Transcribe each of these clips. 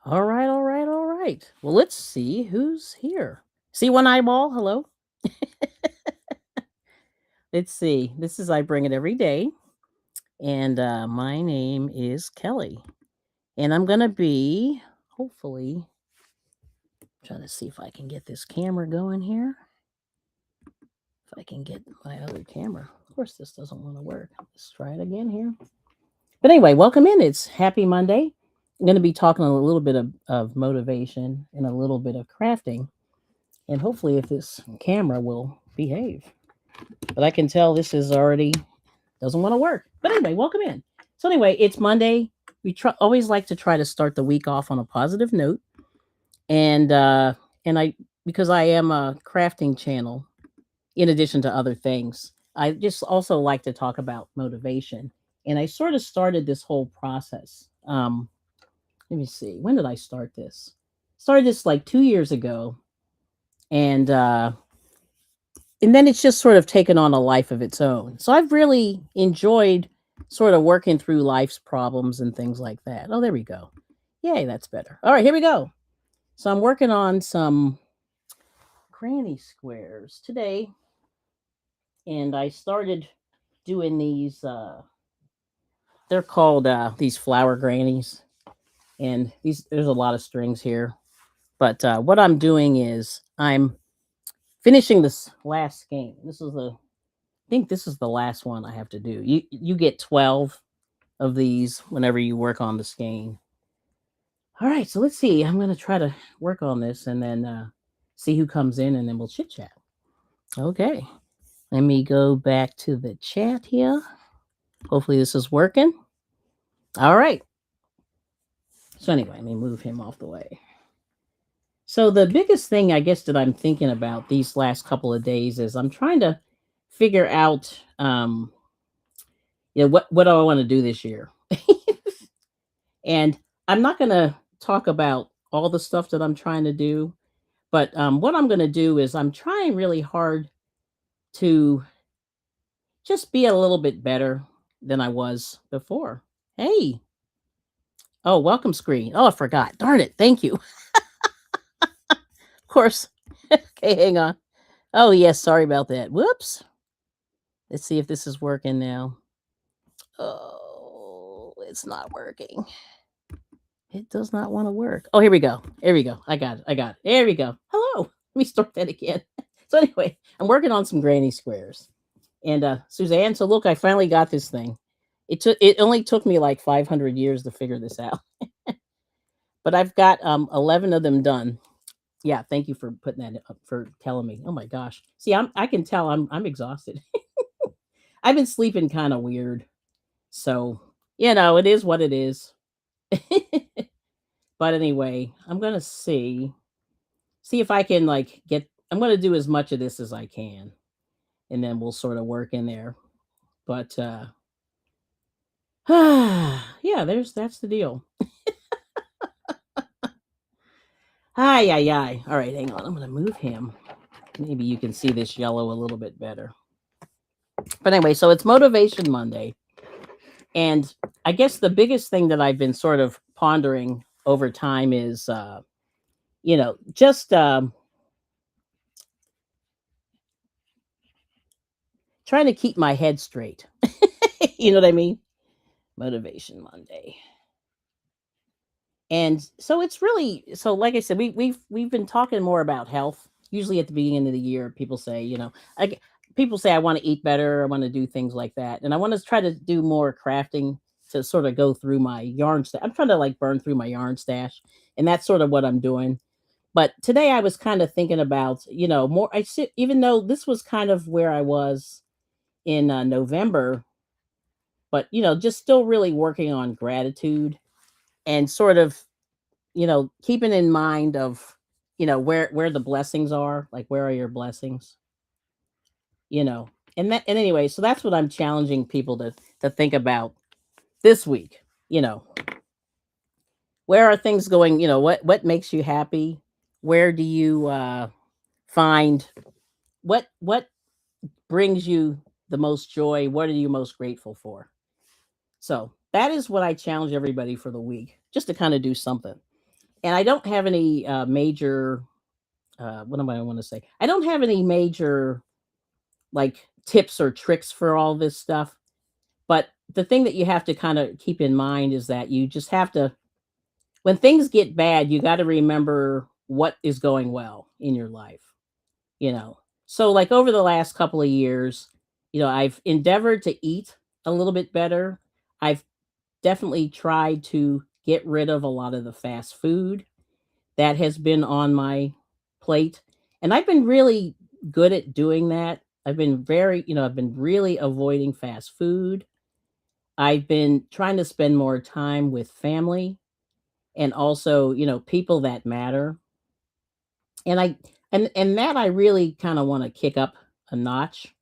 All right, all right, all right. Well, let's see who's here. See one eyeball? Hello. Let's see. This is I bring it every day, and my name is Kelly, and I'm gonna be hopefully trying to see if I can get this camera going here. If I can get my other camera. Of course, this doesn't want to work. Let's try it again here. But anyway, welcome in. It's Happy Monday. I'm going to be talking a little bit of motivation and a little bit of crafting. And hopefully, if this camera will behave. But I can tell this is already doesn't want to work. But anyway, welcome in. So anyway, it's Monday. Always like to try to start the week off on a positive note. And I because I am a crafting channel, in addition to other things, I just also like to talk about motivation. And I sort of started this whole process. Let me see. When did I start this? Started this like 2 years ago, and then it's just sort of taken on a life of its own. So I've really enjoyed sort of working through life's problems and things like that. Oh, there we go. Yay, that's better. All right, here we go. So I'm working on some granny squares today, and I started doing these. They're called these flower grannies, and these there's a lot of strings here. But what I'm doing is I'm finishing this last skein. I think this is the last one I have to do. You get 12 of these whenever you work on the skein. All right, so let's see. I'm gonna try to work on this and then see who comes in, and then we'll chit chat. Okay, let me go back to the chat here. Hopefully this is working. All right. So anyway, let me move him off the way. So the biggest thing I guess that I'm thinking about these last couple of days is I'm trying to figure out what do I want to do this year. And I'm not going to talk about all the stuff that I'm trying to do, but what I'm going to do is I'm trying really hard to just be a little bit better than I was before. Hey. Oh, welcome screen. Oh, I forgot. Darn it. Thank you. Of course. Okay, hang on. Oh, yes, sorry about that. Whoops. Let's see if this is working now. Oh, it's not working. It does not want to work. Oh, here we go. Here we go. I got it. I got it. There we go. Hello. Let me start that again. So anyway, I'm working on some granny squares. And Suzanne, so look, I finally got this thing. It only took me like 500 years to figure this out. But I've got 11 of them done. Yeah, thank you for putting that up, for telling me. Oh my gosh. See, I can tell I'm exhausted. I've been sleeping kind of weird. So, it is what it is. But anyway, I'm going to see if I can like I'm going to do as much of this as I can, and then we'll sort of work in there. But yeah, that's the deal. Ay ay ay. All right, hang on. I'm going to move him. Maybe you can see this yellow a little bit better. But anyway, so it's Motivation Monday. And I guess the biggest thing that I've been sort of pondering over time is, just trying to keep my head straight. You know what I mean? Motivation Monday. And so it's really so like I said, we've been talking more about health. Usually at the beginning of the year, people say, people say I want to eat better, I want to do things like that. And I want to try to do more crafting to sort of go through my yarn stash. I'm trying to like burn through my yarn stash. And that's sort of what I'm doing. But today I was kind of thinking about, more even though this was kind of where I was in November, but just still really working on gratitude and sort of keeping in mind of where the blessings are, like where are your blessings, you know and anyway, so that's what I'm challenging people to think about this week. Where are things going? What makes you happy? Where do you find what brings you the most joy? What are you most grateful for? So that is what I challenge everybody for the week, just to kind of do something. And I don't have any major what am I want to say? I don't have any major like tips or tricks for all this stuff. But the thing that you have to kind of keep in mind is that you just have to, when things get bad, you got to remember what is going well in your life, you know. So, like over the last couple of years, I've endeavored to eat a little bit better. I've definitely tried to get rid of a lot of the fast food that has been on my plate. And I've been really good at doing that. I've been really avoiding fast food. I've been trying to spend more time with family and also, people that matter. And that I really kind of want to kick up a notch,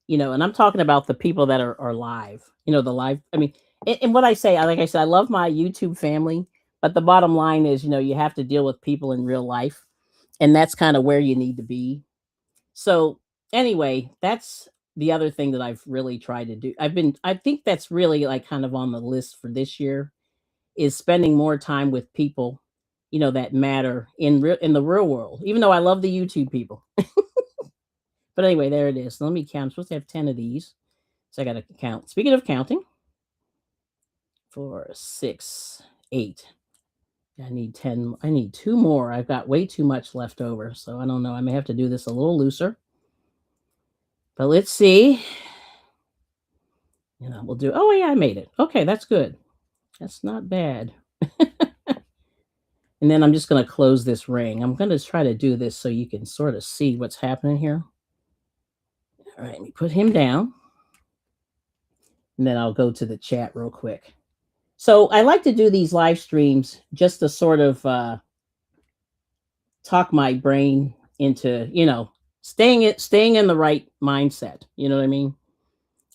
and I'm talking about the people that are live, the live. I mean, and what I say, like I said, I love my YouTube family, but the bottom line is, you have to deal with people in real life, and that's kind of where you need to be. So anyway, that's the other thing that I've really tried to do. I think that's really like kind of on the list for this year is spending more time with people, that matter in the real world. Even though I love the YouTube people, but anyway, there it is. Let me count. I'm supposed to have 10 of these, so I got to count. Speaking of counting, 4, 6, 8. I need 10. I need 2 more. I've got way too much left over, so I don't know. I may have to do this a little looser. But let's see. We'll do. Oh yeah, I made it. Okay, that's good. That's not bad. And then I'm just going to close this ring. I'm going to try to do this so you can sort of see what's happening here. All right, let me put him down. And then I'll go to the chat real quick. So I like to do these live streams just to sort of talk my brain into, staying in the right mindset. You know what I mean?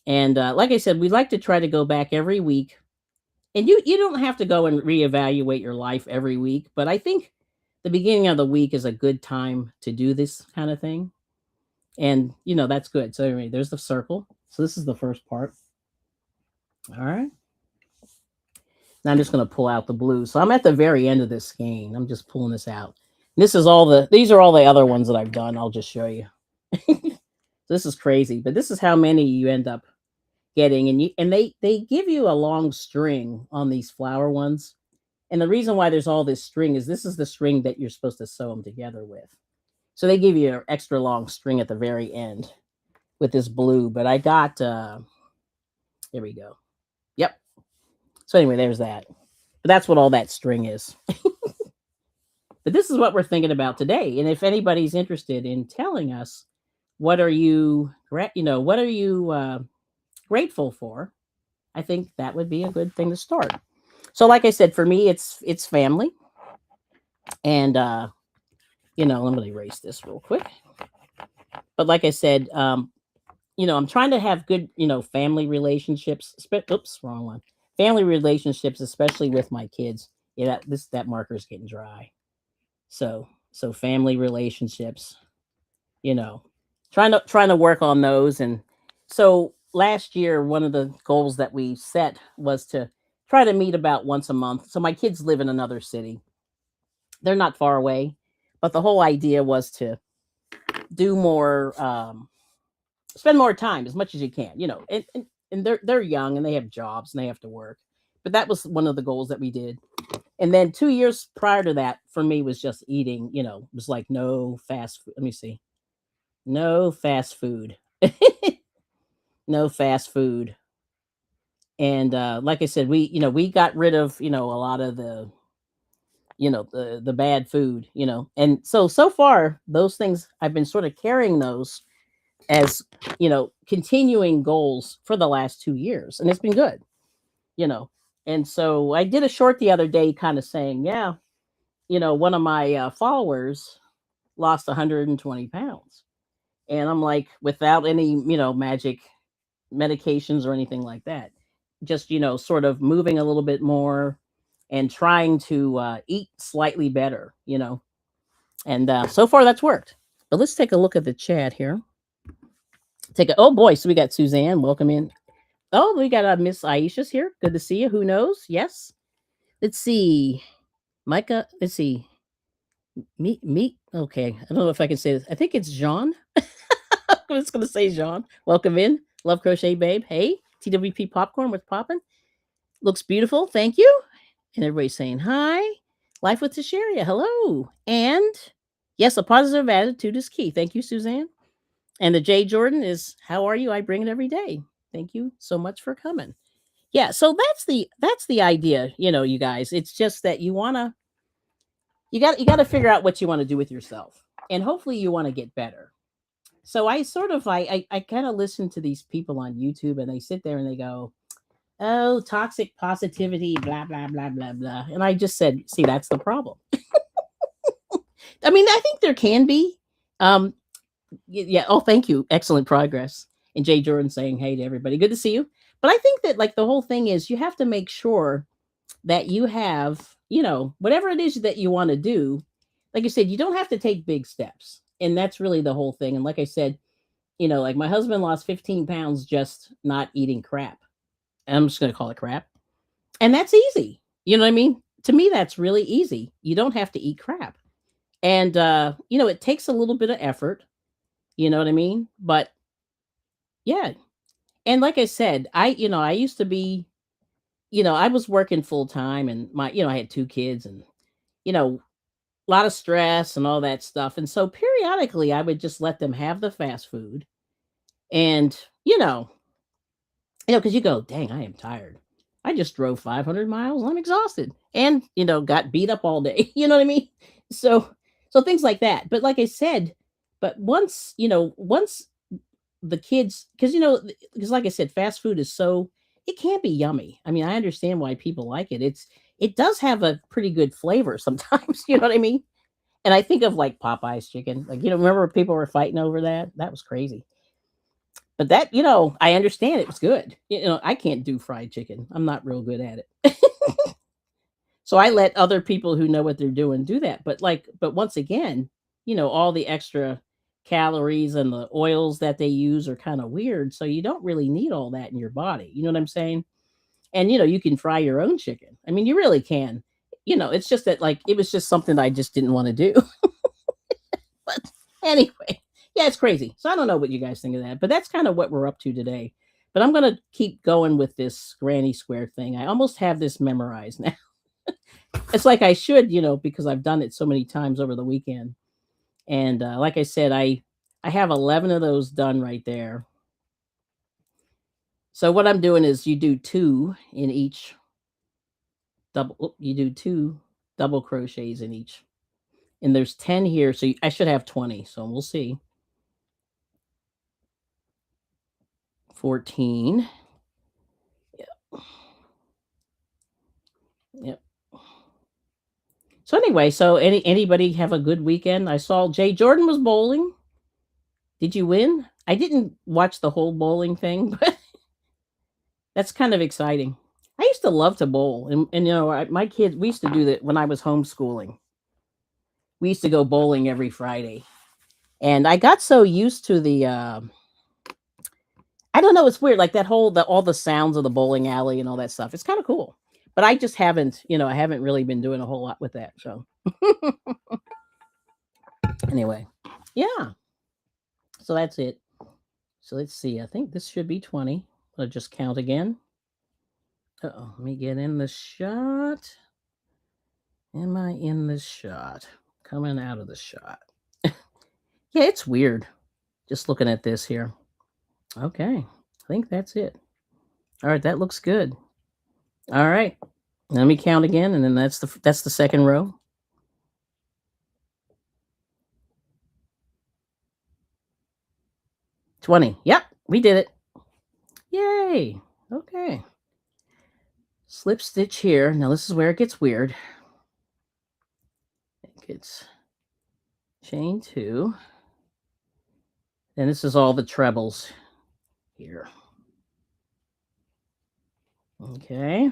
And like I said, we like to try to go back every week. And you don't have to go and reevaluate your life every week, but I think the beginning of the week is a good time to do this kind of thing. And that's good. So anyway, there's the circle. So this is the first part. All right. Now I'm just going to pull out the blue. So I'm at the very end of this skein. I'm just pulling this out. These are all the other ones that I've done. I'll just show you. This is crazy, but this is how many you end up getting. And they give you a long string on these flower ones. And the reason why there's all this string is this is the string that you're supposed to sew them together with. So they give you an extra long string at the very end with this blue. But I got, there we go. Yep. So anyway, there's that. But that's what all that string is. But this is what we're thinking about today. And if anybody's interested in telling us, what are you, what are you grateful for? I think that would be a good thing to start. So like I said, for me, it's family. And, I'm going to erase this real quick. But like I said, I'm trying to have good, family relationships. Oops, wrong one. Family relationships, especially with my kids. Yeah, that marker's getting dry. So family relationships, trying to work on those. And so last year, one of the goals that we set was to try to meet about once a month. So my kids live in another city. They're not far away, but the whole idea was to do more, spend more time as much as you can, and they're young and they have jobs and they have to work. But that was one of the goals that we did. And then 2 years prior to that, for me, was just eating, it was like no fast food. Let me see. No fast food. No fast food. And like I said, we got rid of, a lot of the bad food, And so far, those things, I've been sort of carrying those as, continuing goals for the last 2 years. And it's been good, And so I did a short the other day kind of saying, yeah, one of my followers lost 120 pounds. And I'm like, without any, magic medications or anything like that, just, sort of moving a little bit more and trying to eat slightly better, And so far that's worked. But let's take a look at the chat here. Oh boy, so we got Suzanne, welcome in. Oh, we got Miss Aisha's here. Good to see you. Who knows? Yes. Let's see. Micah, let's see. Meet. Okay, I don't know if I can say this. I think it's Jean. I'm just gonna say Jean. Welcome in. Love crochet, babe. Hey, TWP popcorn with poppin'. Looks beautiful. Thank you. And everybody's saying hi. Life with Tasharia. Hello. And yes, a positive attitude is key. Thank you, Suzanne. And the J Jordan is how are you? I bring it every day. Thank you so much for coming. Yeah, so that's the idea, you guys. It's just that you got to figure out what you want to do with yourself. And hopefully you want to get better. So I sort of I kind of listen to these people on YouTube and they sit there and they go, "Oh, toxic positivity, blah blah blah blah blah." And I just said, "See, that's the problem." I mean, I think there can be. Um, yeah. Oh, thank you. Excellent progress. And Jay Jordan saying, "Hey to everybody, good to see you." But I think that like the whole thing is you have to make sure that you have, whatever it is that you want to do. Like you said, you don't have to take big steps, and that's really the whole thing. And like I said, like my husband lost 15 pounds just not eating crap. I'm just going to call it crap. And that's easy. You know what I mean? To me, that's really easy. You don't have to eat crap. And, it takes a little bit of effort. You know what I mean? But yeah. And like I said, I used to be, I was working full time and I had two kids and, a lot of stress and all that stuff. And so periodically I would just let them have the fast food. And, because you go, dang, I am tired. I just drove 500 miles. I'm exhausted and, got beat up all day. You know what I mean? So things like that. But like I said, but once the kids, because like I said, fast food is it can't be yummy. I mean, I understand why people like it. It does have a pretty good flavor sometimes. You know what I mean? And I think of like Popeye's chicken. Like, remember people were fighting over that? That was crazy. But that, I understand it was good. I can't do fried chicken. I'm not real good at it. So I let other people who know what they're doing do that. But once again, all the extra calories and the oils that they use are kind of weird. So you don't really need all that in your body. You know what I'm saying? And you can fry your own chicken. I mean, you really can. It's just that like it was just something I just didn't want to do. But anyway, yeah, it's crazy. So I don't know what you guys think of that, but that's kind of what we're up to today. But I'm going to keep going with this granny square thing. I almost have this memorized now. It's like I should, because I've done it so many times over the weekend. And like I said, I have 11 of those done right there. So what I'm doing is you do two in each you do two double crochets in each. And there's 10 here, so I should have 20. So we'll see. 14. Yep. Yep. So anyway, so anybody have a good weekend? I saw Jay Jordan was bowling. Did you win? I didn't watch the whole bowling thing, but that's kind of exciting. I used to love to bowl, and my kids, we used to do that when I was homeschooling. We used to go bowling every Friday, and I got so used to the. I don't know. It's weird, like that all the sounds of the bowling alley and all that stuff. It's kind of cool, but I just haven't, I haven't really been doing a whole lot with that. So anyway, yeah. So that's it. So let's see. I think this should be 20. I'll just count again. Uh-oh, let me get in the shot. Am I in the shot? Coming out of the shot. Yeah, it's weird. Just looking at this here. Okay, I think that's it. All right, that looks good. All right, let me count again, and then that's the second row. 20. Yep, we did it. Yay. Okay. Slip stitch here. Now this is where it gets weird. It gets chain 2. And this is all the trebles here. Okay.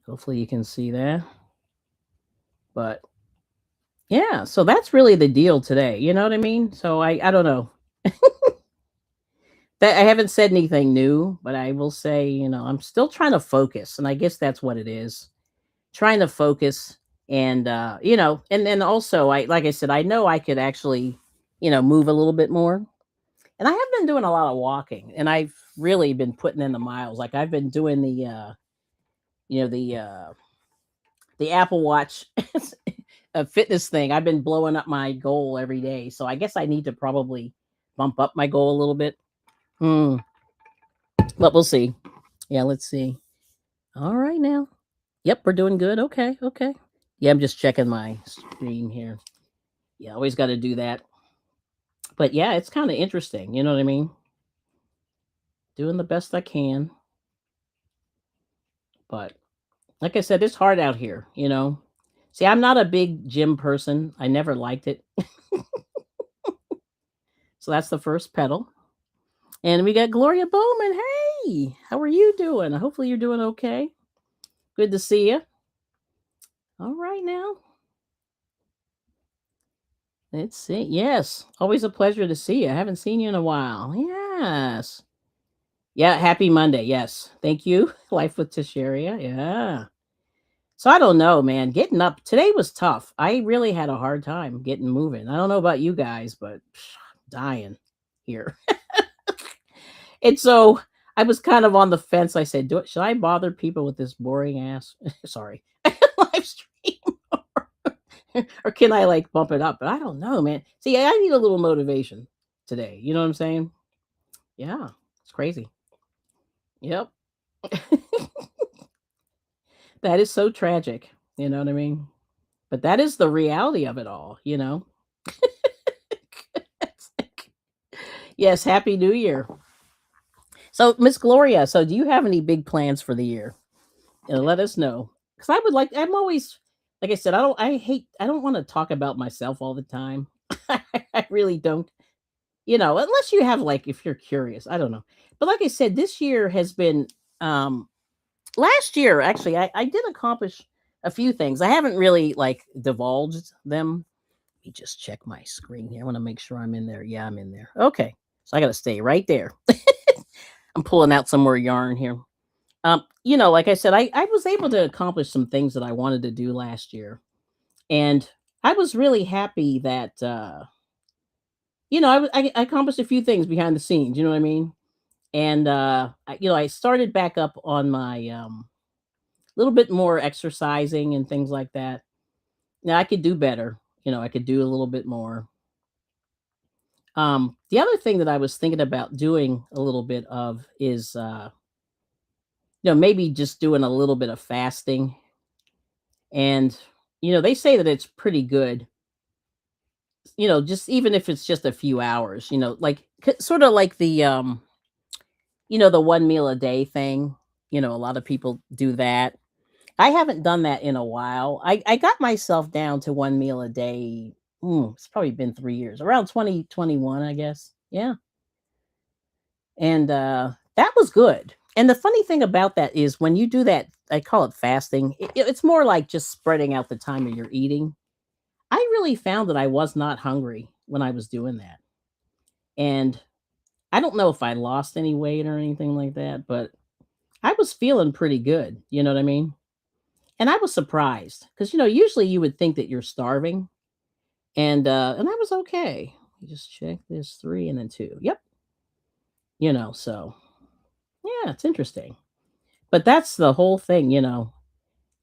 Hopefully you can see that. But yeah, so that's really the deal today. You know what I mean? So I don't know. That I haven't said anything new, but I will say, I'm still trying to focus, and I guess that's what it is. trying to focus and you know, and then also I like I said, I know I could actually, you know, move a little bit more. And I have been doing a lot of walking and I've really been putting in the miles. Like I've been doing you know, the Apple Watch a fitness thing. I've been blowing up my goal every day. So I guess I need to probably bump up my goal a little bit. Hmm. But we'll see. Yeah, let's see. All right now. Yep, we're doing good. Okay, okay. Yeah, I'm just checking my screen here. Yeah, always got to do that. But yeah, it's kind of interesting. You know what I mean? Doing the best I can. But like I said, it's hard out here, you know? See, I'm not a big gym person. I never liked it. So that's the first pedal. And we got Gloria Bowman. Hey, how are you doing? Hopefully you're doing okay. Good to see you. All right now. Let's see. Yes, always a pleasure to see you. I haven't seen you in a while. Yes. Yeah, happy Monday. Yes. Thank you. Life with Tisharia. Yeah. So I don't know, man. Getting up today was tough. I really had a hard time getting moving. I don't know about you guys, but dying here. And so I was kind of on the fence. I said, should I bother people with this boring ass sorry live stream? Or can I like bump it up? But I don't know, man. See, I need a little motivation today. You know what I'm saying? Yeah. It's crazy. Yep. That is so tragic. You know what I mean? But that is the reality of it all, you know? It's like, yes, happy new year. So, Miss Gloria, so do you have any big plans for the year? Let us know. Because I would like, I'm always, like I said, I don't want to talk about myself all the time. I really don't, you know, unless you have like, if you're curious, I don't know. But like I said, this year has been, um, last year, actually, I did accomplish a few things. I haven't really like divulged them. Let me just check my screen here. I want to make sure I'm in there. Yeah, I'm in there. Okay. So I got to stay right there. I'm pulling out some more yarn here. You know, like I said, I was able to accomplish some things that I wanted to do last year. And I was really happy that, you know, I accomplished a few things behind the scenes. You know what I mean? And, you know, I started back up on my, little bit more exercising and things like that. Now I could do better. You know, I could do a little bit more. The other thing that I was thinking about doing a little bit of is, you know, maybe just doing a little bit of fasting. And, you know, they say that it's pretty good, you know, just even if it's just a few hours, you know, like sort of like the, you know, the one meal a day thing. You know, a lot of people do that. I haven't done that in a while. I got myself down to one meal a day. It's probably been 3 years, around 2021, I guess. Yeah. And that was good. And the funny thing about that is when you do that, I call it fasting. It's more like just spreading out the time of your eating. I really found that I was not hungry when I was doing that. And I don't know if I lost any weight or anything like that, but I was feeling pretty good. You know what I mean? And I was surprised because, you know, usually you would think that you're starving. And I was okay. Let me just check this 3 and then 2. Yep. You know, so yeah, it's interesting. But that's the whole thing, you know.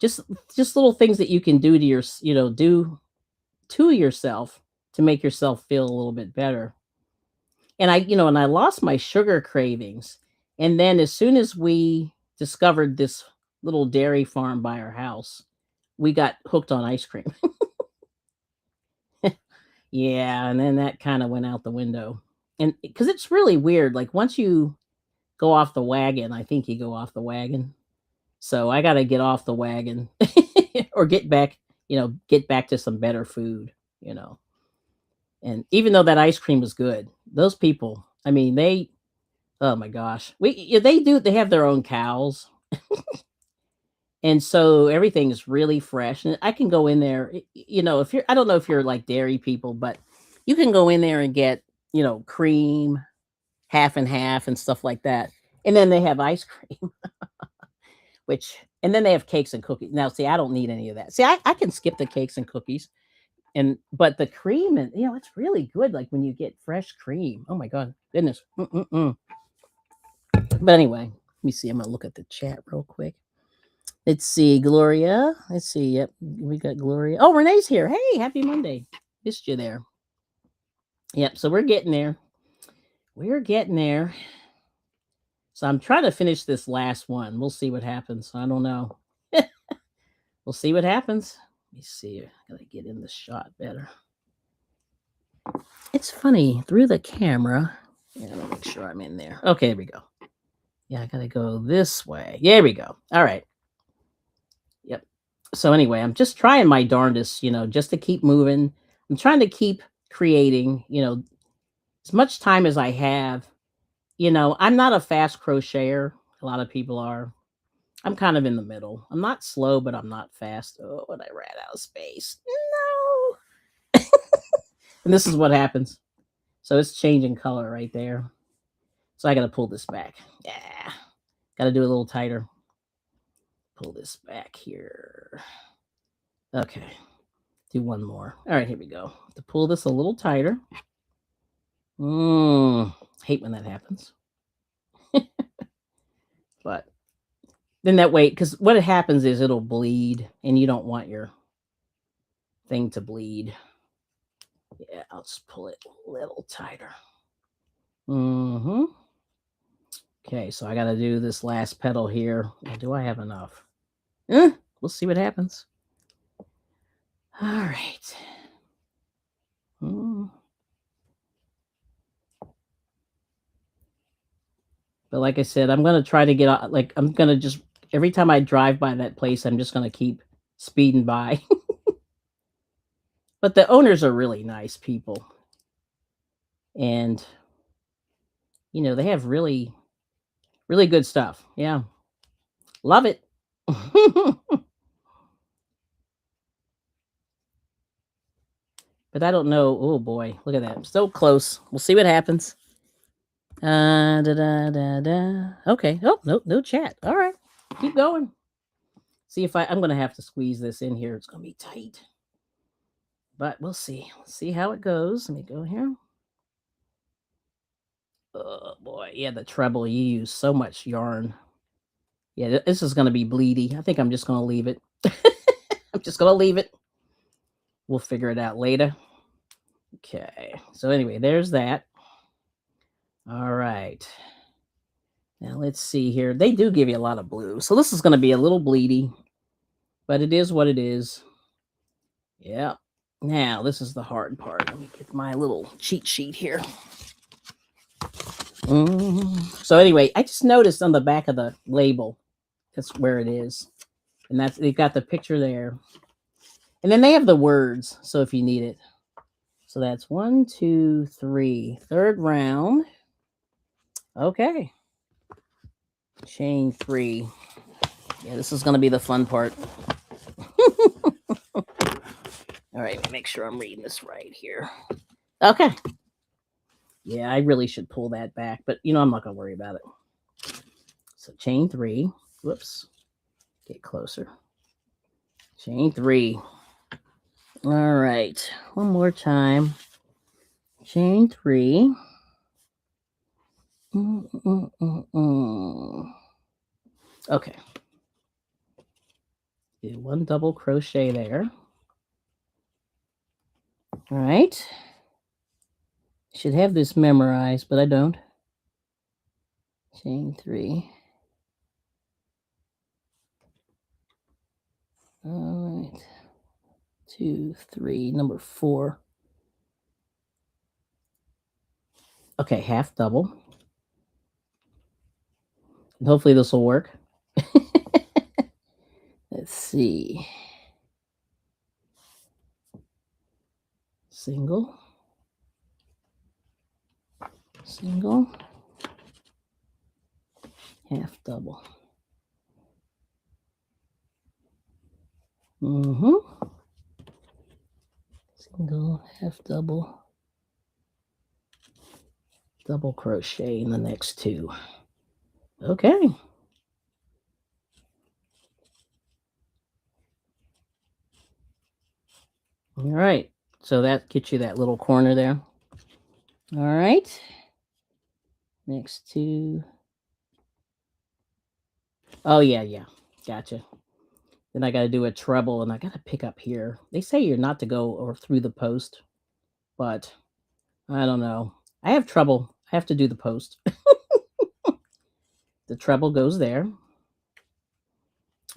Just just little things that you can do to you know, do to yourself to make yourself feel a little bit better. And I, you know, and I lost my sugar cravings. And then as soon as we discovered this little dairy farm by our house, we got hooked on ice cream. Yeah, and then that kind of went out the window. And because it's really weird, like once you go off the wagon, I think you go off the wagon. So I got to get off the wagon or get back, you know, get back to some better food, you know. And even though that ice cream was good, those people, I mean, they, oh my gosh, yeah, they have their own cows. And so everything's really fresh. And I can go in there, you know, if you're, I don't know if you're like dairy people, but you can go in there and get, you know, cream, half and half and stuff like that. And then they have ice cream, which And then they have cakes and cookies. Now, see, I don't need any of that. See, I can skip the cakes and cookies. But the cream, and it's really good. Like when you get fresh cream. Oh my god, goodness. Mm-mm-mm. But anyway, let me see. I'm gonna look at the chat real quick. Let's see, Gloria. Let's see. Yep, we got Gloria. Oh, Renee's here. Hey, happy Monday. Missed you there. Yep. So we're getting there. We're getting there. So I'm trying to finish this last one. We'll see what happens. I don't know. We'll see what happens. Let me see. I gotta get in the shot better. It's funny through the camera. Yeah, let me make sure I'm in there. Okay, there we go. Yeah, I gotta go this way. There we go. All right. Yep. So anyway, I'm just trying my darndest, just to keep moving. I'm trying to keep creating, as much time as I have. I'm not a fast crocheter. A lot of people are. I'm kind of in the middle. I'm not slow, but I'm not fast. Oh, and I ran out of space. No. And this is what happens. So it's changing color right there. So I got to pull this back. Yeah. Got to do it a little tighter. Pull this back here. Okay. Do one more. All right, here we go. To pull this a little tighter. Hate when that happens. But then that way, because what happens is it'll bleed, and you don't want your thing to bleed. Yeah, I'll just pull it a little tighter. Okay, so I got to do this last petal here. Do I have enough? We'll see what happens. All right. But like I said, I'm going to try to get out. Like, I'm going to just, every time I drive by that place, I'm just going to keep speeding by. But the owners are really nice people. And, they have really, really good stuff. Yeah. Love it. But I don't know. Oh boy, look at that. I'm so close. We'll see what happens. Da, da, da, da. Okay. Oh, no chat. All right. Keep going. See if I'm going to have to squeeze this in here. It's going to be tight. But we'll see. Let's see how it goes. Let me go here. Oh boy. Yeah, the treble. You use so much yarn. Yeah, this is going to be bleedy. I think I'm just going to leave it. I'm just going to leave it. We'll figure it out later. Okay. So anyway, there's that. All right. Now let's see here. They do give you a lot of blue. So this is going to be a little bleedy, but it is what it is. Yeah. Now this is the hard part. Let me get my little cheat sheet here. So anyway, I just noticed on the back of the label, that's where it is. And that's, they've got the picture there. And then they have the words. So if you need it. So that's 1, 2, 3, third round. Okay. Chain 3. Yeah, this is going to be the fun part. All right, make sure I'm reading this right here. Okay. Yeah, I really should pull that back, but I'm not going to worry about it. So chain 3. Whoops. Get closer. Chain 3. All right. One more time. Chain 3. Okay. Do 1 double crochet there. All right. Should have this memorized, but I don't. Chain 3. All right. 2, 3, number 4. Okay, half double. And hopefully this will work. Let's see. Single. Single. Half double. Single, half double. Double crochet in the next 2. Okay. All right. So that gets you that little corner there. All right. Next to. Oh, yeah, yeah. Gotcha. Then I got to do a treble and I got to pick up here. They say you're not to go or through the post, but I don't know. I have trouble. I have to do the post. The treble goes there.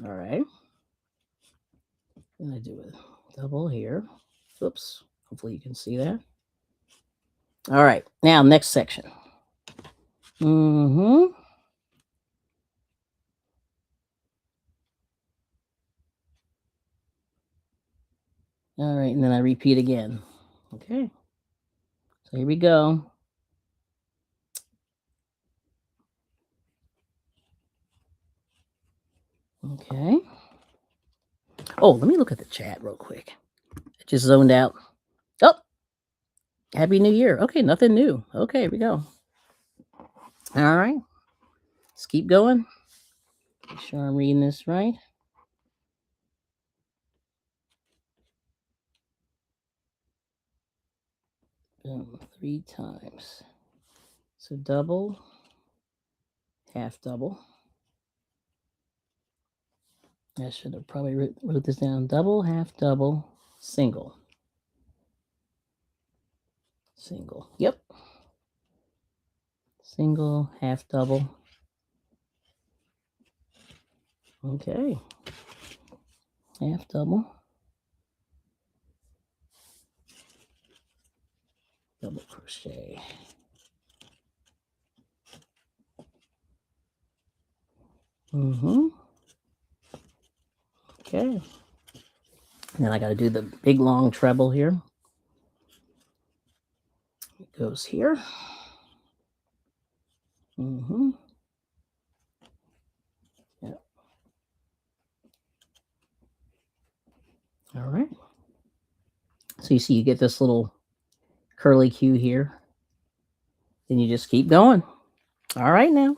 All right. And I do a double here. Oops. Hopefully you can see that. All right. Now, next section. Mm-hmm. All right. And then I repeat again. Okay. So here we go. Okay. Oh, let me look at the chat real quick. I just zoned out. Oh, Happy New Year. Okay, nothing new. Okay, here we go. All right. Let's keep going. Make sure I'm reading this right. Boom, 3 times. So double, half double. I should have probably wrote this down. Double, half double, single. Single. Yep. Single, half double. Okay. Half double. Double crochet. Mm-hmm. Okay. And then I got to do the big long treble here. It goes here. Mm-hmm. Yeah. All right. So you see you get this little curly Q here. Then you just keep going. All right now.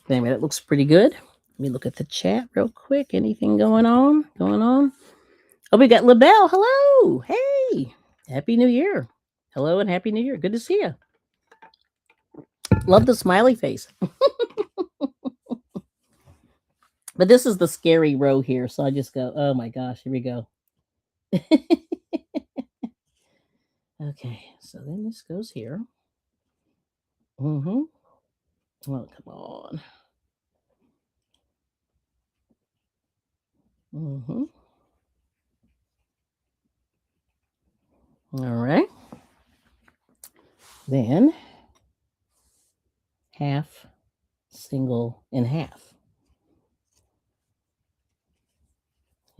Anyway, that looks pretty good. Let me look at the chat real quick. Anything going on? Oh, we got LaBelle. Hello. Hey. Happy New Year. Hello and Happy New Year. Good to see you. Love the smiley face. But this is the scary row here. So I just go, oh my gosh, here we go. Okay. So then this goes here. Mm-hmm. Oh, come on. Mm-hmm. All right. Then half, single, and half.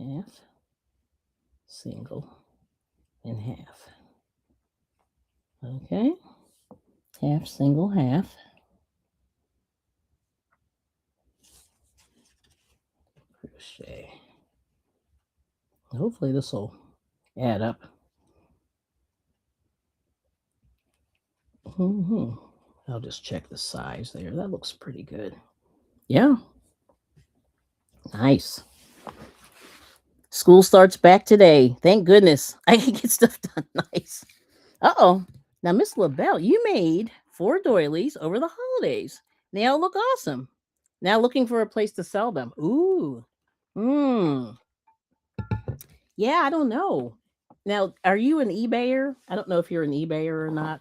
Half, single, and half. Okay. Half, single, half. Crochet. Hopefully this will add up. Mm-hmm. I'll just check the size there. That looks pretty good. Yeah. Nice. School starts back today. Thank goodness. I can get stuff done. Nice. Uh-oh. Now, Miss LaBelle, you made 4 doilies over the holidays. They all look awesome. Now looking for a place to sell them. Ooh. Yeah, I don't know. Now, are you an eBayer? I don't know if you're an eBayer or not.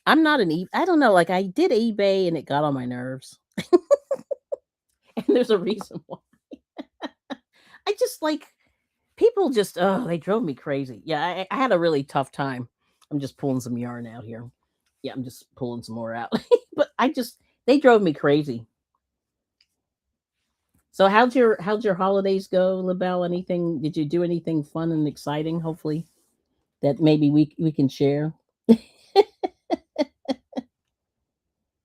I'm not an I don't know. Like I did eBay and it got on my nerves. And there's a reason why. I just like people just they drove me crazy. Yeah, I had a really tough time. I'm just pulling some yarn out here. Yeah, I'm just pulling some more out. But they drove me crazy. So how'd your holidays go, LaBelle? Anything? Did you do anything fun and exciting? Hopefully that maybe we can share.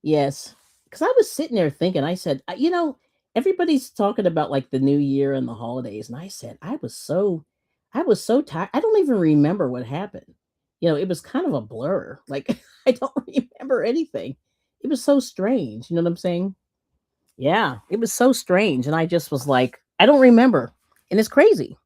Yes, because I was sitting there thinking. I said, everybody's talking about like the new year and the holidays, and I said I was so tired. I don't even remember what happened. It was kind of a blur. Like I don't remember anything. It was so strange. You know what I'm saying? Yeah, it was so strange, and I just was like, I don't remember, and it's crazy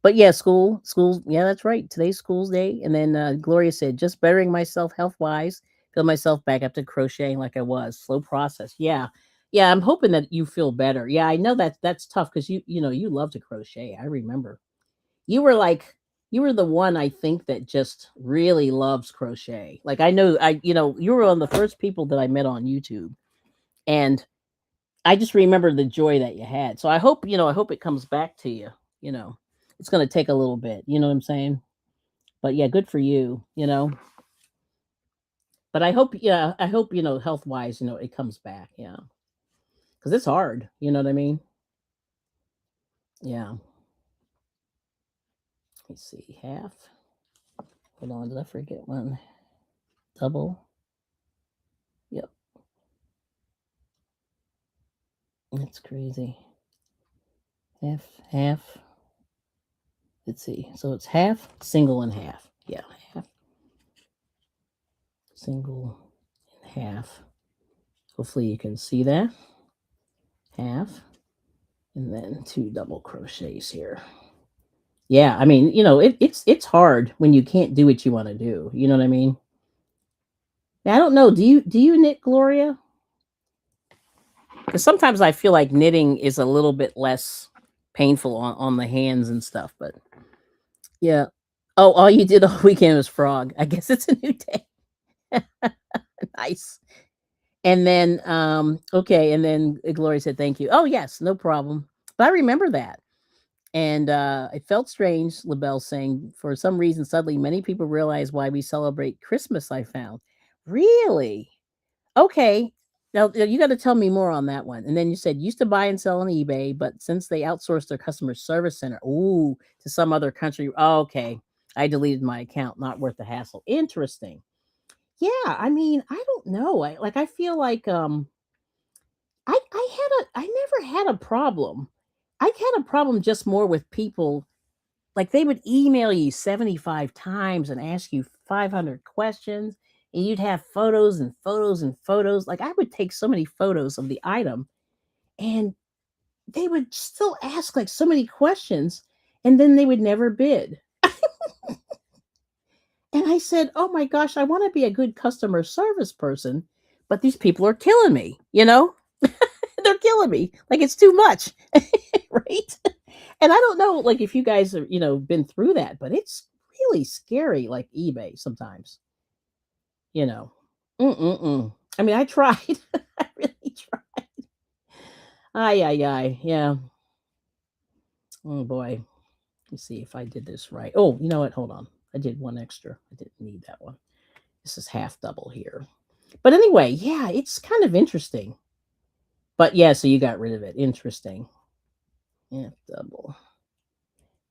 But yeah, school. Yeah, that's right. Today's school's day. And then Gloria said, just bettering myself health wise, feel myself back up to crocheting like I was. Slow process. Yeah. Yeah, I'm hoping that you feel better. Yeah, I know that that's tough because you love to crochet. I remember. You were like you were the one I think that just really loves crochet. Like I know you were one of the first people that I met on YouTube. And I just remember the joy that you had. So I hope it comes back to you, you know. It's going to take a little bit, you know what I'm saying? But yeah, good for you. But I hope, health-wise, it comes back, yeah. Cuz it's hard, you know what I mean? Yeah. Let's see. Half. Hold on, did I forget one? Double. Yep. That's crazy. Half. Let's see. So it's half, single and half. Yeah, half, single and half. Hopefully you can see that. Half, and then two double crochets here. Yeah, I mean, it's hard when you can't do what you want to do. You know what I mean? Now, I don't know. Do you knit, Gloria? Because sometimes I feel like knitting is a little bit less painful on the hands and stuff. But yeah. Oh, all you did all weekend was frog. I guess it's a new day. Nice. And then okay, and then Gloria said thank you. Oh yes, no problem. But I remember that. And it felt strange, LaBelle saying, for some reason, suddenly many people realize why we celebrate Christmas, I found. Really? Okay. Now, you got to tell me more on that one. And then you said, used to buy and sell on eBay, but since they outsourced their customer service center, ooh, to some other country. Oh, okay. I deleted my account. Not worth the hassle. Interesting. Yeah. I mean, I don't know. I feel like, I never had a problem. I had a problem just more with people. Like, they would email you 75 times and ask you 500 questions, and you'd have photos and photos and photos. Like, I would take so many photos of the item, and they would still ask, like, so many questions, and then they would never bid. And I said, "Oh my gosh, I wanna be a good customer service person, but these people are killing me," you know? They're killing me. Like, it's too much, right? And I don't know, like, if you guys have, been through that, but it's really scary, like eBay sometimes, you know. Mm-mm-mm. I mean, I tried. I really tried. Ay, ay, ay. Yeah. Oh boy. Let's see if I did this right. Oh, you know what? Hold on. I did one extra. I didn't need that one. This is half double here. But anyway, yeah, it's kind of interesting. But yeah, so you got rid of it. Interesting. Half double.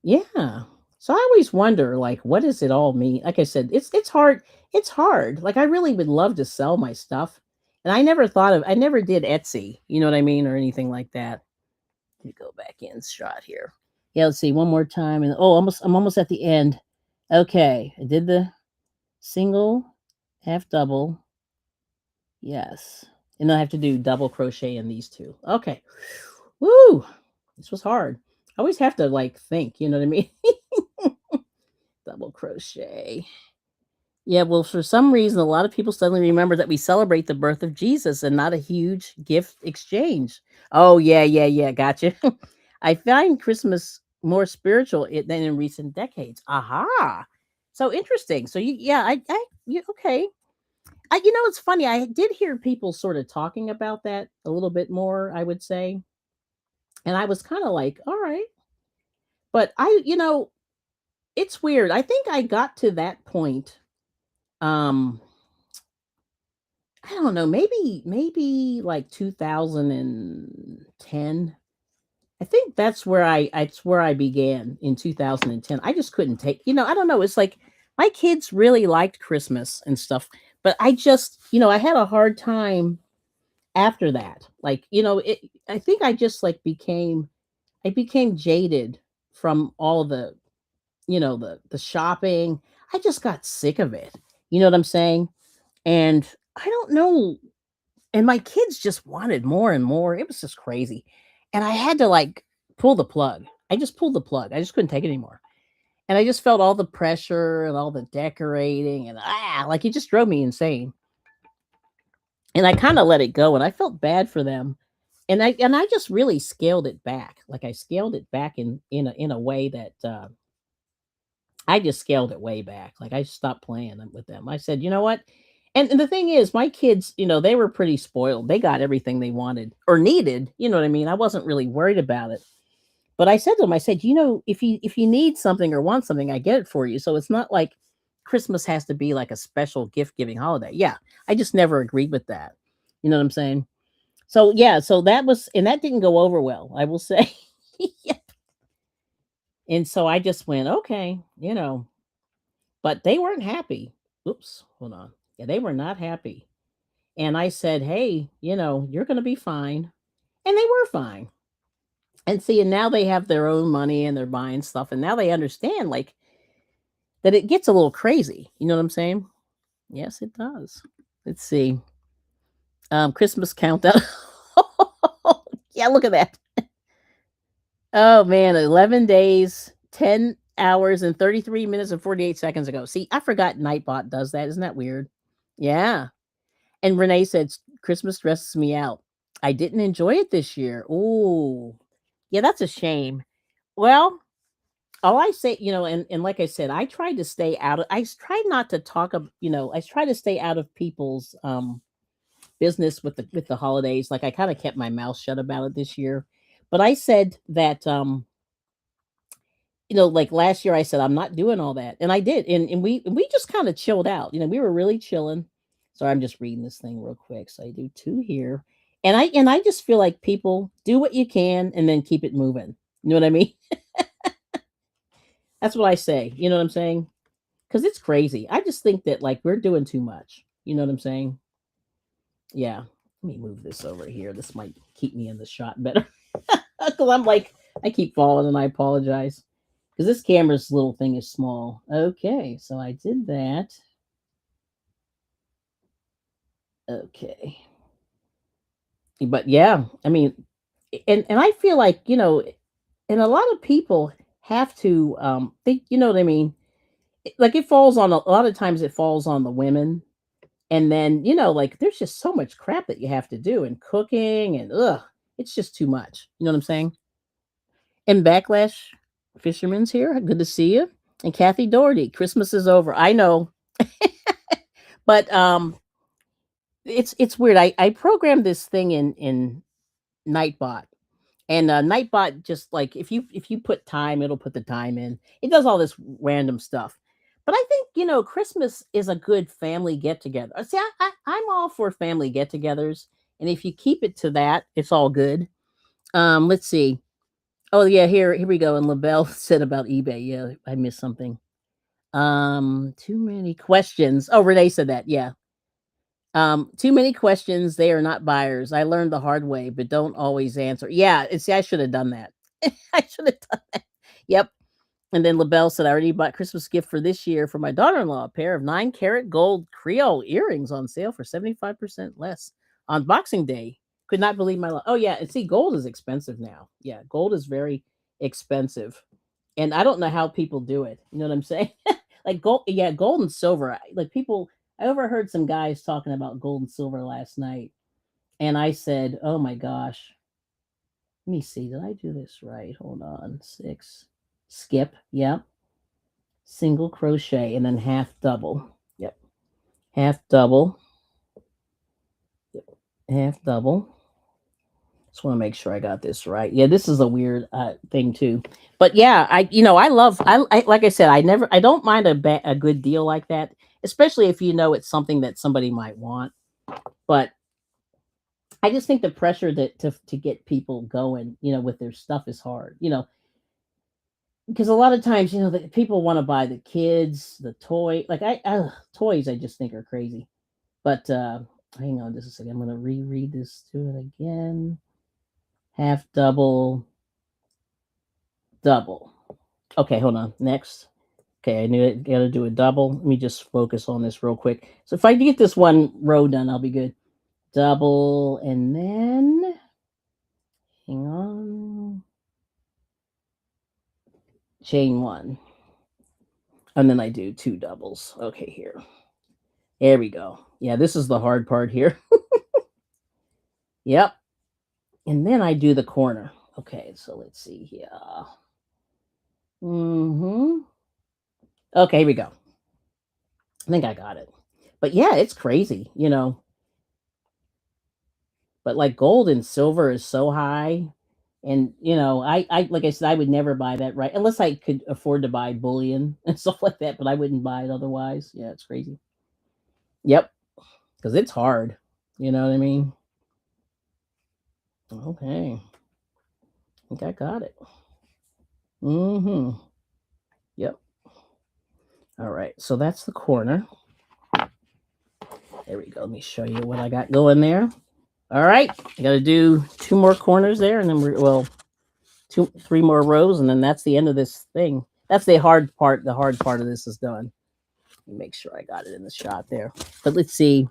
Yeah. So I always wonder, like, what does it all mean? Like I said, it's hard. It's hard. Like, I really would love to sell my stuff. And I never did Etsy, you know what I mean, or anything like that. Let me go back in shot here. Yeah, let's see, one more time. And oh, I'm almost at the end. Okay. I did the single, half double. Yes. And I have to do double crochet in these two. Okay. Woo! This was hard. I always have to like think, you know what I mean? Double crochet. Yeah, well, for some reason, a lot of people suddenly remember that we celebrate the birth of Jesus and not a huge gift exchange. Oh, yeah, yeah, yeah. Gotcha. I find Christmas more spiritual than in recent decades. Aha. So interesting. So yeah, okay. It's funny. I did hear people sort of talking about that a little bit more, I would say. And I was kind of like, all right. But it's weird. I think I got to that point. Um, I don't know, maybe like 2010. I think that's where I began in 2010. I just couldn't take, I don't know, it's like my kids really liked Christmas and stuff, but I just, I had a hard time after that. Like, I think I just like I became jaded from all the shopping. I just got sick of it. You know what I'm saying? And I don't know, and my kids just wanted more and more. It was just crazy. And I had to like pull the plug. I just pulled the plug. I just couldn't take it anymore. And I just felt all the pressure and all the decorating and like it just drove me insane. And I kind of let it go and I felt bad for them. And I just really scaled it back. Like I scaled it back in a way that I just scaled it way back. Like I stopped playing with them. I said, you know what? And the thing is, my kids, they were pretty spoiled. They got everything they wanted or needed. You know what I mean? I wasn't really worried about it. But I said to them, I said, if you need something or want something, I get it for you. So it's not like Christmas has to be like a special gift giving holiday. Yeah. I just never agreed with that. You know what I'm saying? So yeah, so that didn't go over well, I will say. Yeah. And so I just went, okay, but they weren't happy. Oops, hold on. Yeah, they were not happy. And I said, hey, you're going to be fine. And they were fine. And see, and now they have their own money and they're buying stuff. And now they understand like that it gets a little crazy. You know what I'm saying? Yes, it does. Let's see. Christmas countdown. Yeah, look at that. Oh man, 11 days, 10 hours and 33 minutes and 48 seconds ago. See, I forgot Nightbot does that. Isn't that weird? Yeah. And Renee said, Christmas stresses me out. I didn't enjoy it this year. Ooh. Yeah, that's a shame. Well, all I say, and like I said, I tried to stay out of, I tried not to talk of, I try to stay out of people's business with the holidays. Like I kind of kept my mouth shut about it this year. But I said that like last year I said I'm not doing all that. And I did. And we just kind of chilled out. We were really chilling. So I'm just reading this thing real quick. So I do two here. And I just feel like people do what you can and then keep it moving. You know what I mean? That's what I say. You know what I'm saying? Cuz it's crazy. I just think that like we're doing too much. You know what I'm saying? Yeah. Let me move this over here. This might keep me in the shot better. Cuz I'm like I keep falling and I apologize. Because this camera's little thing is small. Okay, so I did that. Okay. But yeah, I mean, and I feel like, and a lot of people have to think, you know what I mean? Like it falls on a lot of times it falls on the women. And then, like there's just so much crap that you have to do and cooking and it's just too much. You know what I'm saying? And Backlash Fisherman's here. Good to see you. And Kathy Doherty, Christmas is over. I know. But it's weird. I programmed this thing in Nightbot, and Nightbot just like if you put time, it'll put the time in. It does all this random stuff. But I think Christmas is a good family get together. See, I'm all for family get-togethers, and if you keep it to that, it's all good. Let's see. Oh yeah, here we go. And LaBelle said about eBay. Yeah, I missed something. Too many questions. Oh, Renee said that. Yeah. Too many questions. They are not buyers. I learned the hard way, but don't always answer. Yeah, see, I should have done that. I should have done that. Yep. And then LaBelle said, I already bought Christmas gift for this year for my daughter-in-law, a pair of 9 karat gold Creole earrings on sale for 75% less on Boxing Day. Could not believe my luck. Oh, yeah. And see, gold is expensive now. Yeah, gold is very expensive. And I don't know how people do it. You know what I'm saying? Like gold, yeah, gold and silver. Like people, I overheard some guys talking about gold and silver last night, and I said, "Oh my gosh, let me see. Did I do this right? Hold on. Six, skip. Yep. Single crochet and then half double. Yep. Half double. Yep. Half double. Just want to make sure I got this right. Yeah, this is a weird thing too. But yeah, I love I like I said, I don't mind a good deal like that, especially if it's something that somebody might want. But I just think the pressure that to get people going, with their stuff is hard. Because a lot of times, the people want to buy the kids, the toy, like toys I just think are crazy. But hang on just a second. I'm going to reread this to it again. Half double, double. Okay, hold on. Next. Okay, I knew it. Got to do a double. Let me just focus on this real quick. So if I get this one row done, I'll be good. Double, and then hang on. Chain one. And then I do 2 doubles. Okay, here. There we go. Yeah, this is the hard part here. Yep. And then I do the corner. Okay, so let's see here. Mhm. Okay, here we go. I think I got it. But yeah, it's crazy, you know. But like gold and silver is so high. And I like I said, I would never buy that right unless I could afford to buy bullion and stuff like that, but I wouldn't buy it otherwise. Yeah, it's crazy. Yep, because it's hard. You know what I mean? Okay. I think I got it. Mm-hmm. Yep. All right. So that's the corner. There we go. Let me show you what I got going there. All right. I got to do 2 more corners there, and then well, 3 more rows, and then that's the end of this thing. That's the hard part. The hard part of this is done. Let me make sure I got it in the shot there. But let's see.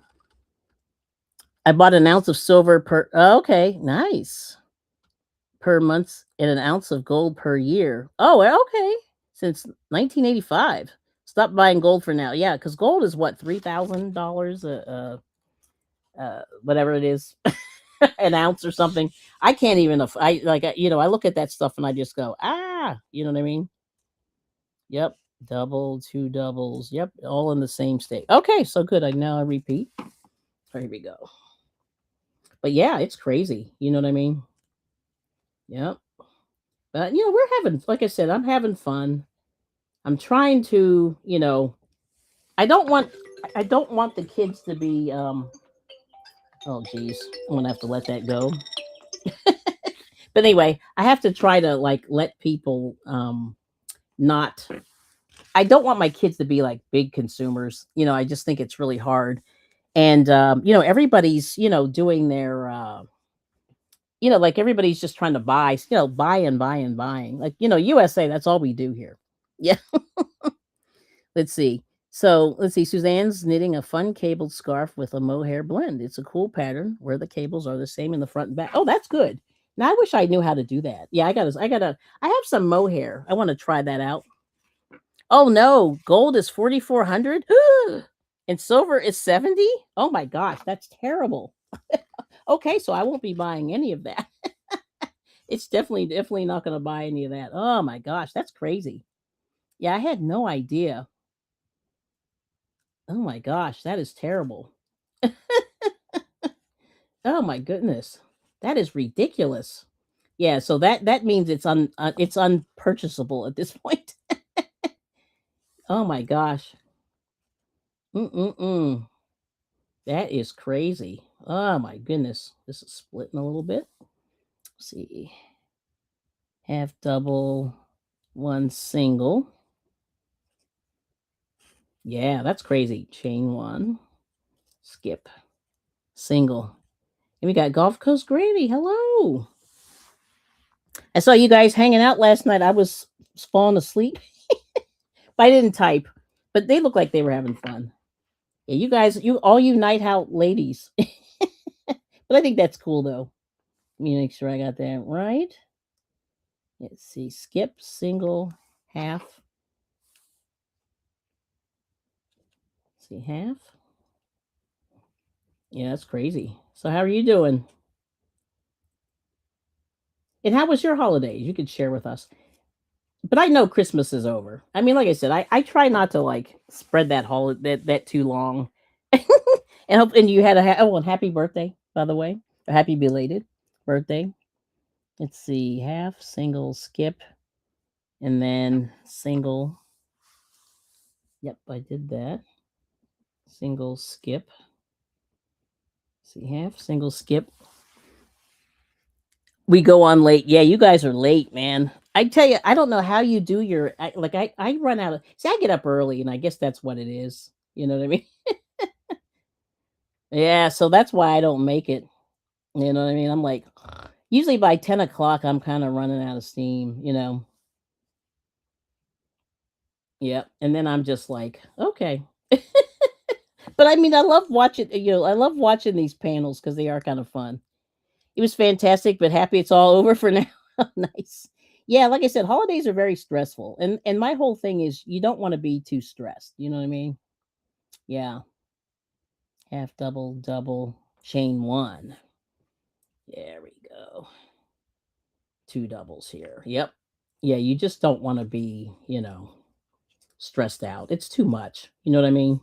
I bought an ounce of silver per. Oh, okay, nice. Per month and an ounce of gold per year. Oh, well, okay. Since 1985. Stop buying gold for now. Yeah, because gold is what, $3,000 whatever it is, an ounce or something. I can't even. I like I look at that stuff and I just go you know what I mean. Yep, double, 2 doubles. Yep, all in the same state. Okay, so good. I repeat. Here we go. But yeah, it's crazy. You know what I mean. Yep. But we're having, like I said, I'm having fun. I'm trying to, I don't want I don't want the kids to be oh geez, I'm gonna have to let that go. But anyway, I have to try to like let people not I don't want my kids to be like big consumers. I just think it's really hard. And everybody's, doing their like everybody's just trying to buy, buy and buy and buying. Like, USA, that's all we do here. Yeah. Let's see. So let's see. Suzanne's knitting a fun cabled scarf with a mohair blend. It's a cool pattern where the cables are the same in the front and back. Oh, that's good. Now I wish I knew how to do that. Yeah, I have some mohair. I want to try that out. Oh no, gold is 4,400 and silver is 70. Oh my gosh, that's terrible. Okay, so I won't be buying any of that. It's definitely not going to buy any of that. Oh my gosh, that's crazy. Yeah, I had no idea. Oh my gosh, that is terrible. Oh my goodness. That is ridiculous. Yeah, so that means it's unpurchasable at this point. Oh my gosh. Mm-mm-mm. That is crazy. Oh my goodness. This is splitting a little bit. Let's see. Half double, 1 single. Yeah, that's crazy. Chain 1, skip, single. And we got Gulf Coast Gravy. Hello. I saw you guys hanging out last night. I was falling asleep. I didn't type, but they look like they were having fun. Yeah, you guys, all you night out ladies. But I think that's cool though. Let me make sure I got that right. Let's see. Skip, single, half. See, half. Yeah, that's crazy. So how are you doing? And how was your holidays? You could share with us. But I know Christmas is over. I mean, like I said, I try not to like spread that holiday that too long. And you had and happy birthday, by the way. A happy belated birthday. Let's see, half, single, skip, and then single. Yep, I did that. Single, skip. See, half, single, skip. We go on late. Yeah, you guys are late, man. I tell you, I don't know how you do I run out of, see, I get up early, and I guess that's what it is. You know what I mean? Yeah, so that's why I don't make it. You know what I mean? I'm like, usually by 10 o'clock, I'm kind of running out of steam. Yep. And then I'm just like, okay. But I mean, I love watching these panels because they are kind of fun. It was fantastic, but happy it's all over for now. Nice. Yeah, like I said, holidays are very stressful. And my whole thing is you don't want to be too stressed. You know what I mean? Yeah. Half double, double, chain one. There we go. Two doubles here. Yep. Yeah, you just don't want to be, stressed out. It's too much. You know what I mean?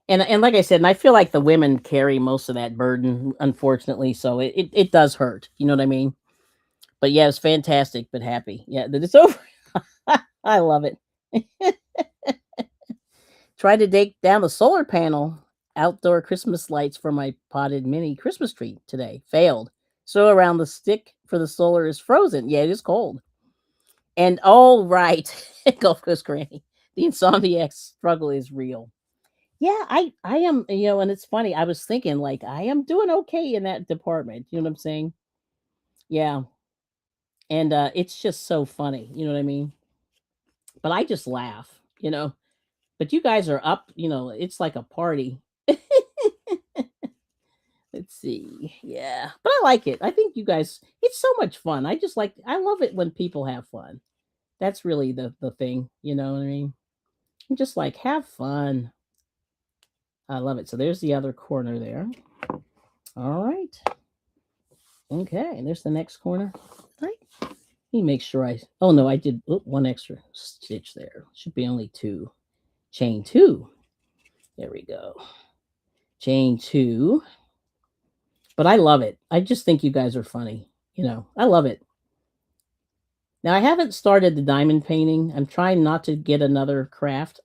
And like I said, and I feel like the women carry most of that burden, unfortunately. So it does hurt. You know what I mean? But yeah, it's fantastic, but happy. Yeah, that it's over. I love it. Tried to take down the solar panel outdoor Christmas lights for my potted mini Christmas tree today. Failed. So around the stick for the solar is frozen. Yeah, it is cold. And oh right, Gulf Coast Granny. The insomniac struggle is real. Yeah, I am, and it's funny. I was thinking like I am doing okay in that department. You know what I'm saying? Yeah. And it's just so funny. You know what I mean? But I just laugh. But you guys are up, it's like a party. Let's see. Yeah. But I like it. I think you guys it's so much fun. I love it when people have fun. That's really the thing, you know what I mean? I'm just like have fun. I love it. So there's the other corner there. All right. Okay, and there's the next corner. Right. Let me make sure oh no, I did one extra stitch there. Should be only two. Chain two. There we go. Chain two. But I love it. I just think you guys are funny. I love it. Now I haven't started the diamond painting. I'm trying not to get another craft.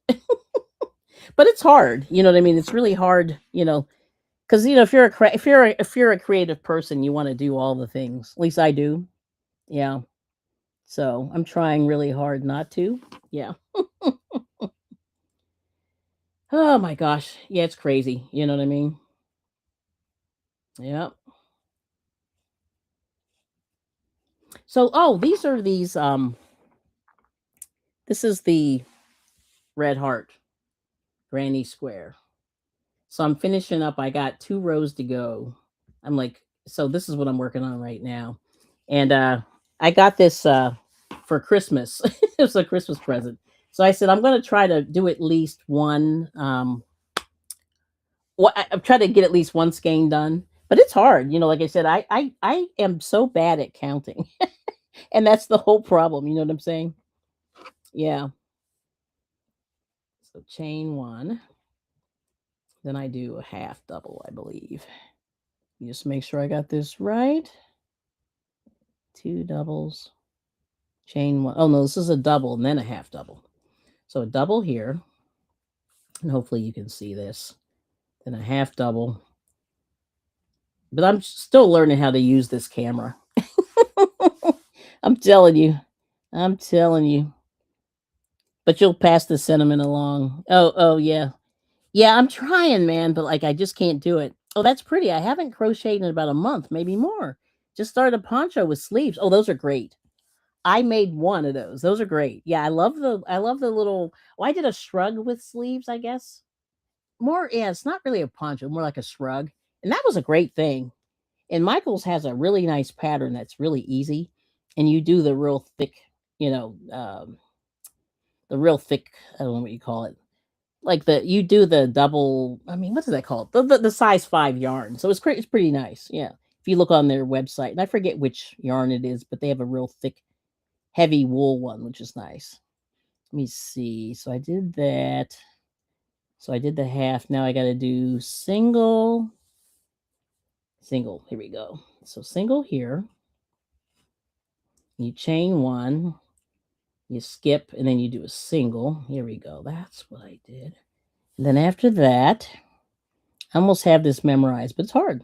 But it's hard. You know what I mean? It's really hard, because if you're a creative person, you want to do all the things. At least I do. Yeah. So I'm trying really hard not to. Yeah. Oh my gosh. Yeah, it's crazy. You know what I mean? Yeah. So this is the red heart granny square. So I'm finishing up. I got 2 rows to go. I'm like, so this is what I'm working on right now. And I got this for Christmas. It was a Christmas present. So I said I'm going to try to do at least one I'm trying to get at least one skein done. But it's hard, like I said, I am so bad at counting. And that's the whole problem, you know what I'm saying? Yeah. So chain 1, then I do a half double, I believe. You just make sure I got this right. 2 doubles, chain 1. Oh no, this is a double and then a half double. So a double here, and hopefully you can see this. Then a half double. But I'm still learning how to use this camera. I'm telling you. I'm telling you. But you'll pass the sentiment along. Oh yeah. Yeah, I'm trying, man, but like I just can't do it. Oh, that's pretty. I haven't crocheted in about a month, maybe more. Just started a poncho with sleeves. Oh, those are great. I made one of those. Those are great. Yeah, I love the little I did a shrug with sleeves, I guess. More, yeah, it's not really a poncho, more like a shrug. And that was a great thing. And Michael's has a really nice pattern that's really easy. And you do the real thick, you know, the real thick, I don't know what you call it. Like you do the double, I mean, what is that called? The size 5 yarn. So it's pretty nice. Yeah. If you look on their website, and I forget which yarn it is, but they have a real thick, heavy wool one, which is nice. Let me see. So I did that. So I did the half. Now I got to do single. Here we go. So single here. You chain 1. You skip, and then you do a single. Here we go. That's what I did. And then after that, I almost have this memorized, but it's hard.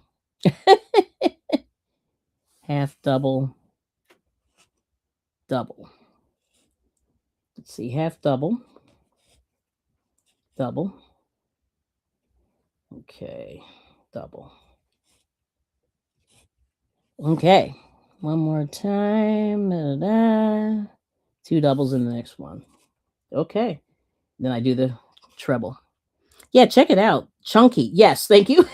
Half double, double. Let's see, half double, double. Okay, double. Okay, one more time. Da-da-da. 2 doubles in the next one. Okay, then I do the treble. Yeah, check it out. Chunky. Yes, thank you.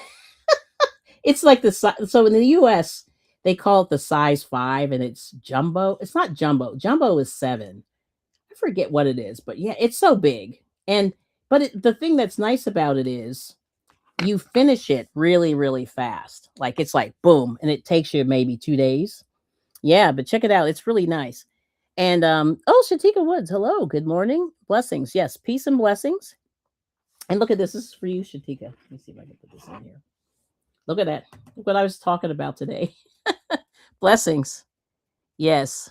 It's like the so in the U.S. they call it the size 5 and it's jumbo. It's not jumbo. Jumbo is 7. I forget what it is, but yeah, it's so big. And but the thing that's nice about it is you finish it really, really fast. Like it's like boom, and it takes you maybe 2 days. Yeah, but check it out. It's really nice. And oh, Shatika Woods, hello, good morning. Blessings. Yes, peace and blessings. And look at this. This is for you, Shatika. Let me see if I can put this in here. Look at that. Look what I was talking about today. Blessings. Yes.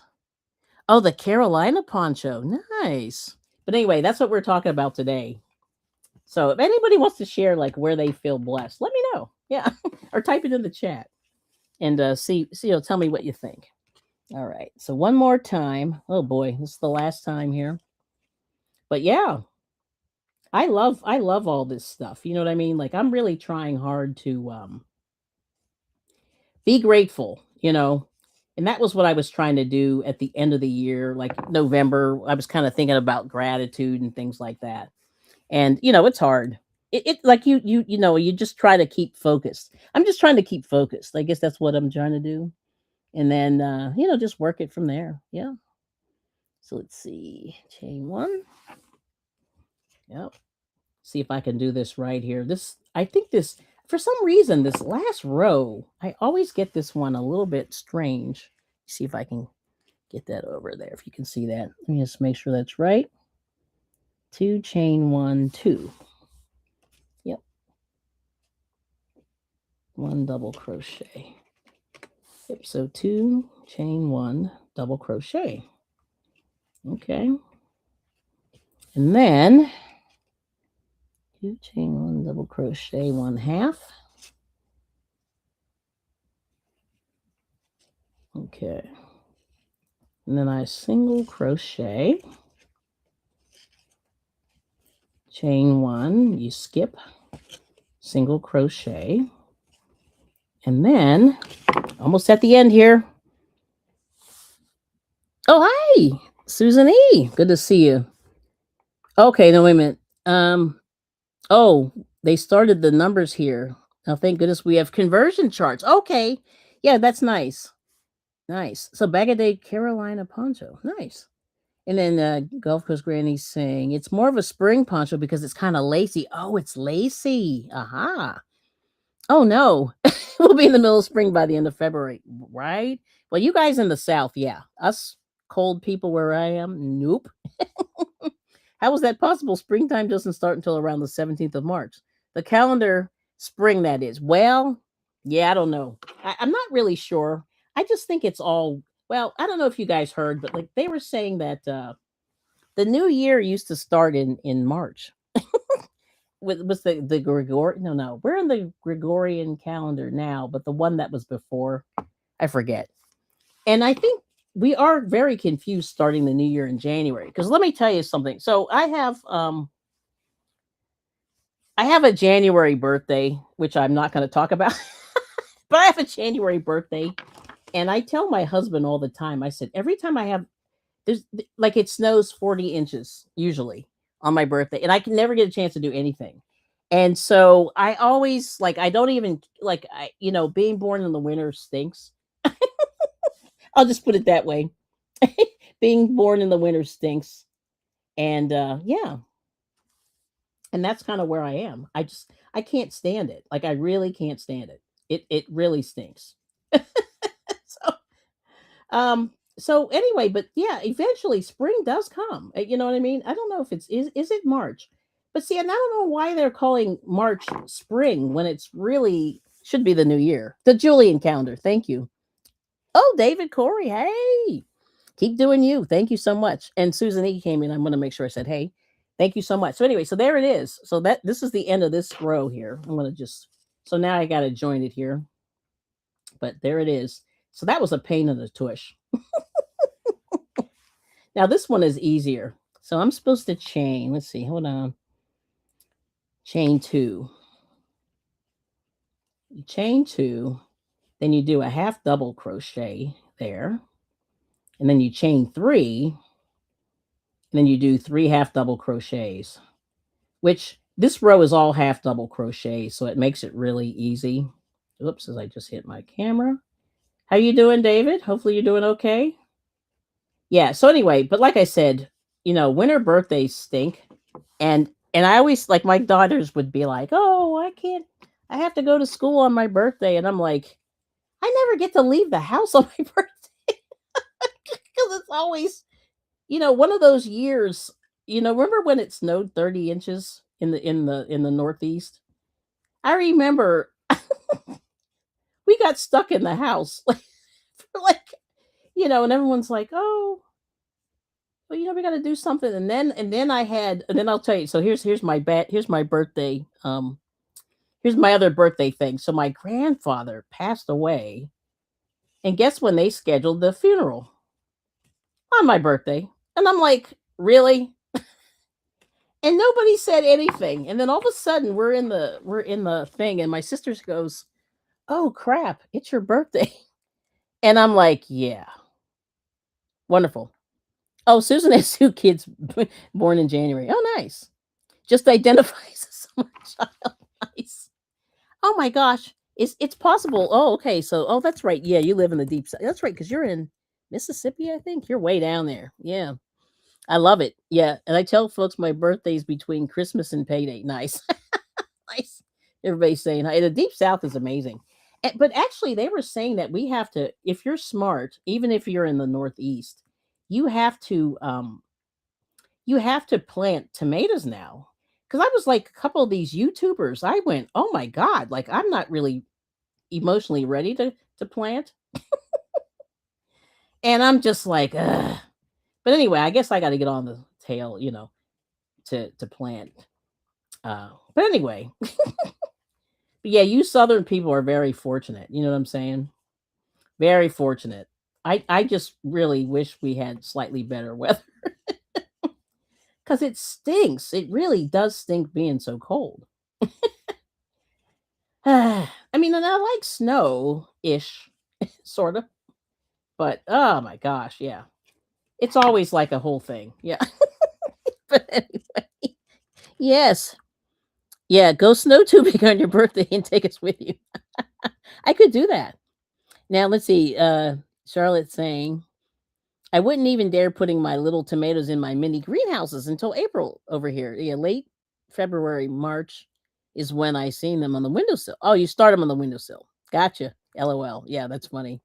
Oh, the Carolina poncho. Nice. But anyway, that's what we're talking about today. So if anybody wants to share like where they feel blessed, let me know. Yeah. Or type it in the chat and see, tell me what you think. All right. So one more time. Oh boy, this is the last time here. But yeah, I love all this stuff. You know what I mean? Like I'm really trying hard to be grateful, you know. And that was what I was trying to do at the end of the year, like November. I was kind of thinking about gratitude and things like that. And it's hard. It like you just try to keep focused. I'm just trying to keep focused. I guess that's what I'm trying to do. And then just work it from there. Yeah. So let's see. Chain one. Yep. See if I can do this right here. I think this, for some reason, this last row, I always get this one a little bit strange. See if I can get that over there. If you can see that. Let me just make sure that's right. 2, chain 1, 2. Yep. 1 double crochet. Yep. So 2, chain 1, double crochet. Okay. And then 2, chain 1, double crochet 1/2. Okay. And then I single crochet, chain 1, you skip, single crochet, and then almost at the end here. Oh, hi, Susan E. Good to see you. Okay, no, wait a minute. Oh, they started the numbers here. Oh, thank goodness we have conversion charts. Okay, yeah, that's nice. Nice. So bag a day Carolina poncho. Nice. And then Gulf Coast Granny's saying it's more of a spring poncho because it's kind of lacy. Oh, it's lacy. Aha. Oh no. We'll be in the middle of spring by the end of February, right? Well, you guys in the South, yeah. Us cold people where I am, nope. How is that possible? Springtime doesn't start until around the 17th of March. The calendar spring, that is. Well, yeah, I don't know. I'm not really sure. I just think it's all, well, I don't know if you guys heard, but like they were saying that the new year used to start in March. Was the Gregorian? No, we're in the Gregorian calendar now, but the one that was before, I forget. And I think we are very confused starting the new year in January. Because let me tell you something. So I have a January birthday, which I'm not going to talk about, but I have a January birthday, and I tell my husband all the time. I said every time I have there's like it snows 40 inches usually on my birthday, and I can never get a chance to do anything. And so I always like I don't even like being born in the winter stinks. I'll just put it that way. Being born in the winter stinks. And yeah, and that's kind of where I am. I can't stand it. Like I really can't stand it. It really stinks. So so anyway, but yeah, eventually spring does come. You know what I mean? I don't know if is it March. But see, and I don't know why they're calling March spring when it's really should be the new year. The Julian calendar. Thank you. Oh, David Corey. Hey. Keep doing you. Thank you so much. And Susan E came in. I'm going to make sure I said, hey, thank you so much. So anyway, so there it is. So this is the end of this row here. I'm going to so now I got to join it here. But there it is. So that was a pain in the tush. Now this one is easier. So I'm supposed to chain. Let's see. Hold on. Chain 2. You chain 2. Then you do a half double crochet there. And then you chain 3. And then you do 3 half double crochets, which this row is all half double crochet. So it makes it really easy. Oops, as I just hit my camera. How you doing, David? Hopefully you're doing okay. Yeah. So anyway, but like I said, winter birthdays stink, and I always like my daughters would be like, "Oh, I can't. I have to go to school on my birthday," and I'm like, "I never get to leave the house on my birthday because it's always, one of those years. Remember when it snowed 30 inches in the Northeast? I remember we got stuck in the house like for like and everyone's like, "Oh, well, we got to do something." And then I'll tell you. So here's my birthday. Here's my other birthday thing. So my grandfather passed away, and guess when they scheduled the funeral? On my birthday. And I'm like, really? And nobody said anything. And then all of a sudden we're in the thing, and my sister goes, "Oh crap, it's your birthday." And I'm like, yeah, wonderful. Oh, Susan has 2 kids born in January. Oh, nice. Just identifies as summer child. Nice. Oh my gosh. It's possible. Oh, okay. So, that's right. Yeah, you live in the deep south. That's right, because you're in Mississippi, I think. You're way down there. Yeah. I love it. Yeah. And I tell folks my birthday's between Christmas and payday. Nice. Nice. Everybody's saying hi. The deep south is amazing. But actually, they were saying that we have to, if you're smart, even if you're in the Northeast, you have to plant tomatoes now. Because I was like a couple of these YouTubers, I went, oh my God, like I'm not really emotionally ready to plant. And I'm just like, ugh. But anyway, I guess I got to get on the tail, to plant. But anyway, but yeah, you Southern people are very fortunate. You know what I'm saying? Very fortunate. I just really wish we had slightly better weather because it stinks. It really does stink being so cold. I mean, and I like snow ish, sort of, but oh my gosh, yeah. It's always like a whole thing. Yeah. But anyway, yes. Yeah, go snow tubing on your birthday and take us with you. I could do that. Now, let's see. Charlotte's saying, I wouldn't even dare putting my little tomatoes in my mini greenhouses until April over here. Yeah, late February, March is when I seen them on the windowsill. Oh, you start them on the windowsill. Gotcha. LOL. Yeah, that's funny.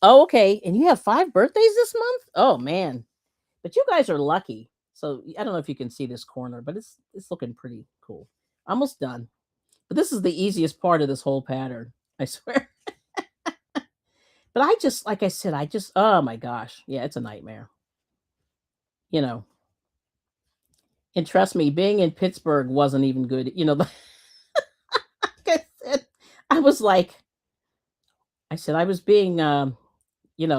Oh, okay. And you have 5 birthdays this month? Oh man. But you guys are lucky. So I don't know if you can see this corner, but it's looking pretty cool. Almost done. But this is the easiest part of this whole pattern. I swear. But I just, like I said, oh my gosh. Yeah, it's a nightmare. You know, and trust me, being in Pittsburgh wasn't even good. Like I said, I was like, I said, I was being,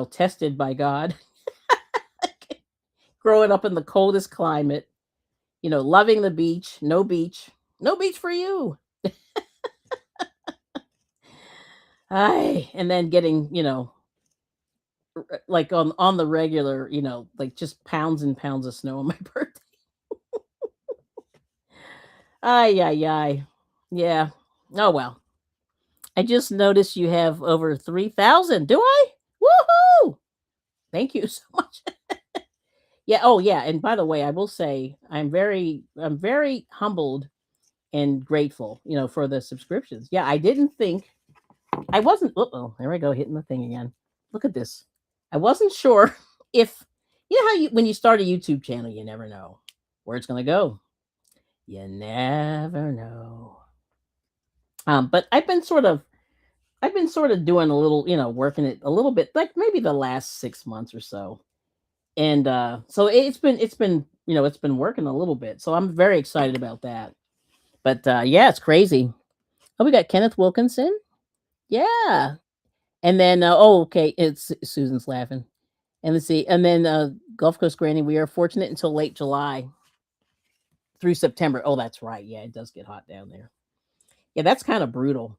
tested by God, growing up in the coldest climate, loving the beach, no beach for you. And then getting, like on the regular, like just pounds and pounds of snow on my birthday. Ay, ay, ay. Yeah. Oh, well. I just noticed you have over 3,000. Do I? Woohoo! Thank you so much. Yeah. Oh, yeah. And by the way, I will say I'm very humbled and grateful, for the subscriptions. Yeah, I didn't think I wasn't. Oh, there I go, hitting the thing again. Look at this. I wasn't sure if how when you start a YouTube channel, you never know where it's gonna go. You never know. But I've been sort of doing a little, working it a little bit, like maybe the last 6 months or so. And so it's been working a little bit. So I'm very excited about that. But yeah, it's crazy. Oh, we got Kenneth Wilkinson. Yeah. And then oh, okay, it's Susan's laughing. And let's see. And then Gulf Coast Granny, we are fortunate until late July through September. Oh, that's right. Yeah, it does get hot down there. Yeah, that's kind of brutal.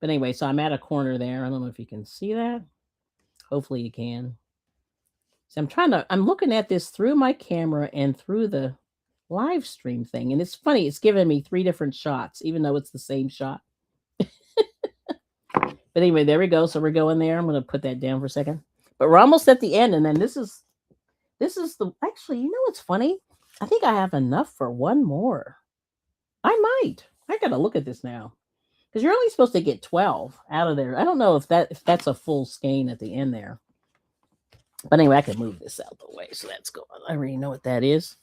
But anyway, so I'm at a corner there. I don't know if you can see that. Hopefully you can. So I'm looking at this through my camera and through the live stream thing. And it's funny, it's giving me 3 different shots, even though it's the same shot. But anyway, there we go. So we're going there. I'm going to put that down for a second. But we're almost at the end, and then this is the actually. You know what's funny? I think I have enough for one more. I might. I got to look at this now because you're only supposed to get 12 out of there. I don't know if that's a full skein at the end there. But anyway, I can move this out the way so that's going. I already know what that is.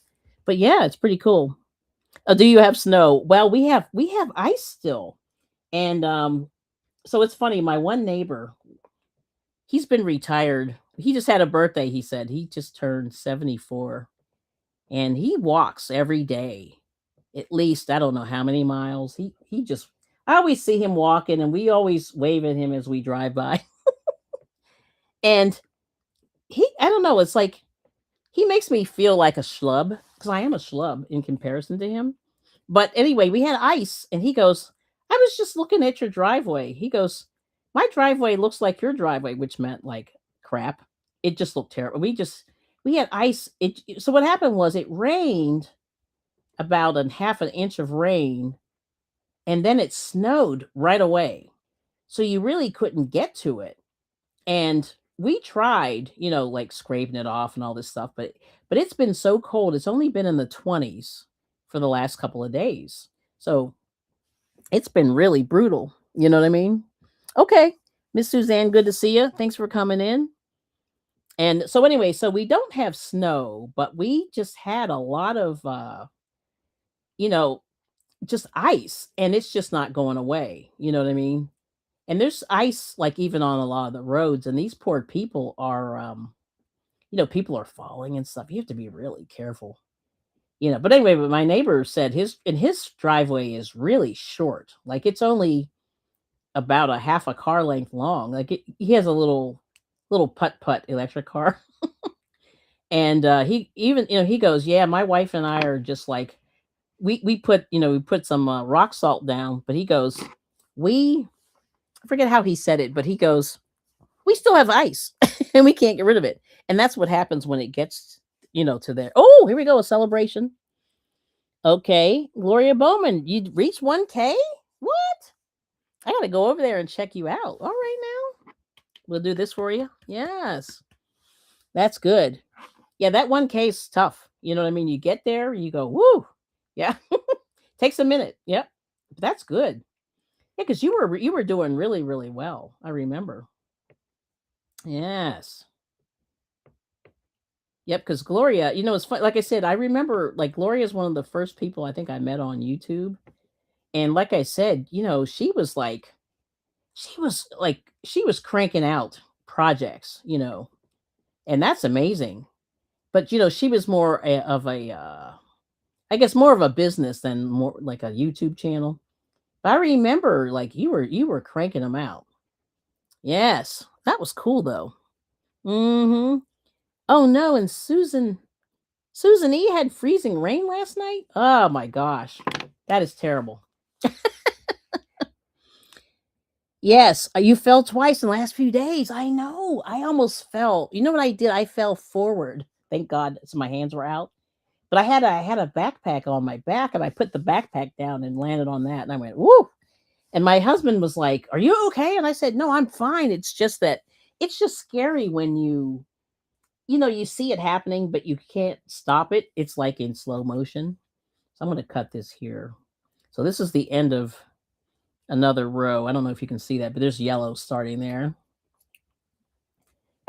But yeah, it's pretty cool. Do you have snow? Well, we have ice still, and so it's funny. My one neighbor, he's been retired. He just had a birthday. He said he just turned 74, and he walks every day, at least I don't know how many miles. He just I always see him walking, and we always wave at him as we drive by. And I don't know. It's like he makes me feel like a schlub because I am a schlub in comparison to him. But anyway, we had ice, and he goes, I was just looking at your driveway. He goes, my driveway looks like your driveway, which meant like crap. It just looked terrible. We had ice. So what happened was it rained about a half an inch of rain, and then it snowed right away. So you really couldn't get to it. And we tried, like scraping it off and all this stuff, but it's been so cold. It's only been in the 20s for the last couple of days. So it's been really brutal. You know what I mean? Okay. Miss Suzanne, good to see you. Thanks for coming in. And so anyway, so we don't have snow, but we just had a lot of you know, just ice, and it's just not going away. You know what I mean? And there's ice like even on a lot of the roads, and these poor people are people are falling and stuff. You have to be really careful. But anyway, but my neighbor said his driveway is really short. Like it's only about a half a car length long. Like he has a little putt electric car. And he even he goes, yeah, my wife and I are just like we put some rock salt down, but he goes, we I forget how he said it, but he goes, we still have ice and we can't get rid of it. And that's what happens when it gets to there. Oh, here we go, a celebration. Okay, Gloria Bowman, you reached 1K. What? I gotta go over there and check you out. All right, now we'll do this for you. Yes, that's good. Yeah, that 1K is tough. You know what I mean? You get there, you go, woo. Yeah. Takes a minute. Yep. But that's good. Yeah, because you were doing really, really well. I remember. Yes. Yep, because Gloria, it's fun. Like I said, I remember like Gloria is one of the first people I think I met on YouTube. And like I said, she was cranking out projects, and that's amazing. But she was more of a I guess more of a business than more like a YouTube channel. But I remember like you were cranking them out. Yes, that was cool though. Mhm. Oh no, and Susan E had freezing rain last night. Oh my gosh. That is terrible. Yes, you fell twice in the last few days. I know. I almost fell. You know what I did? I fell forward. Thank God, so my hands were out. But I had a backpack on my back, and I put the backpack down and landed on that, and I went, "Woo!" And my husband was like, "Are you okay?" And I said, "No, I'm fine. It's just that it's just scary when you see it happening, but you can't stop it. It's like in slow motion." So I'm going to cut this here. So this is the end of another row. I don't know if you can see that, but there's yellow starting there.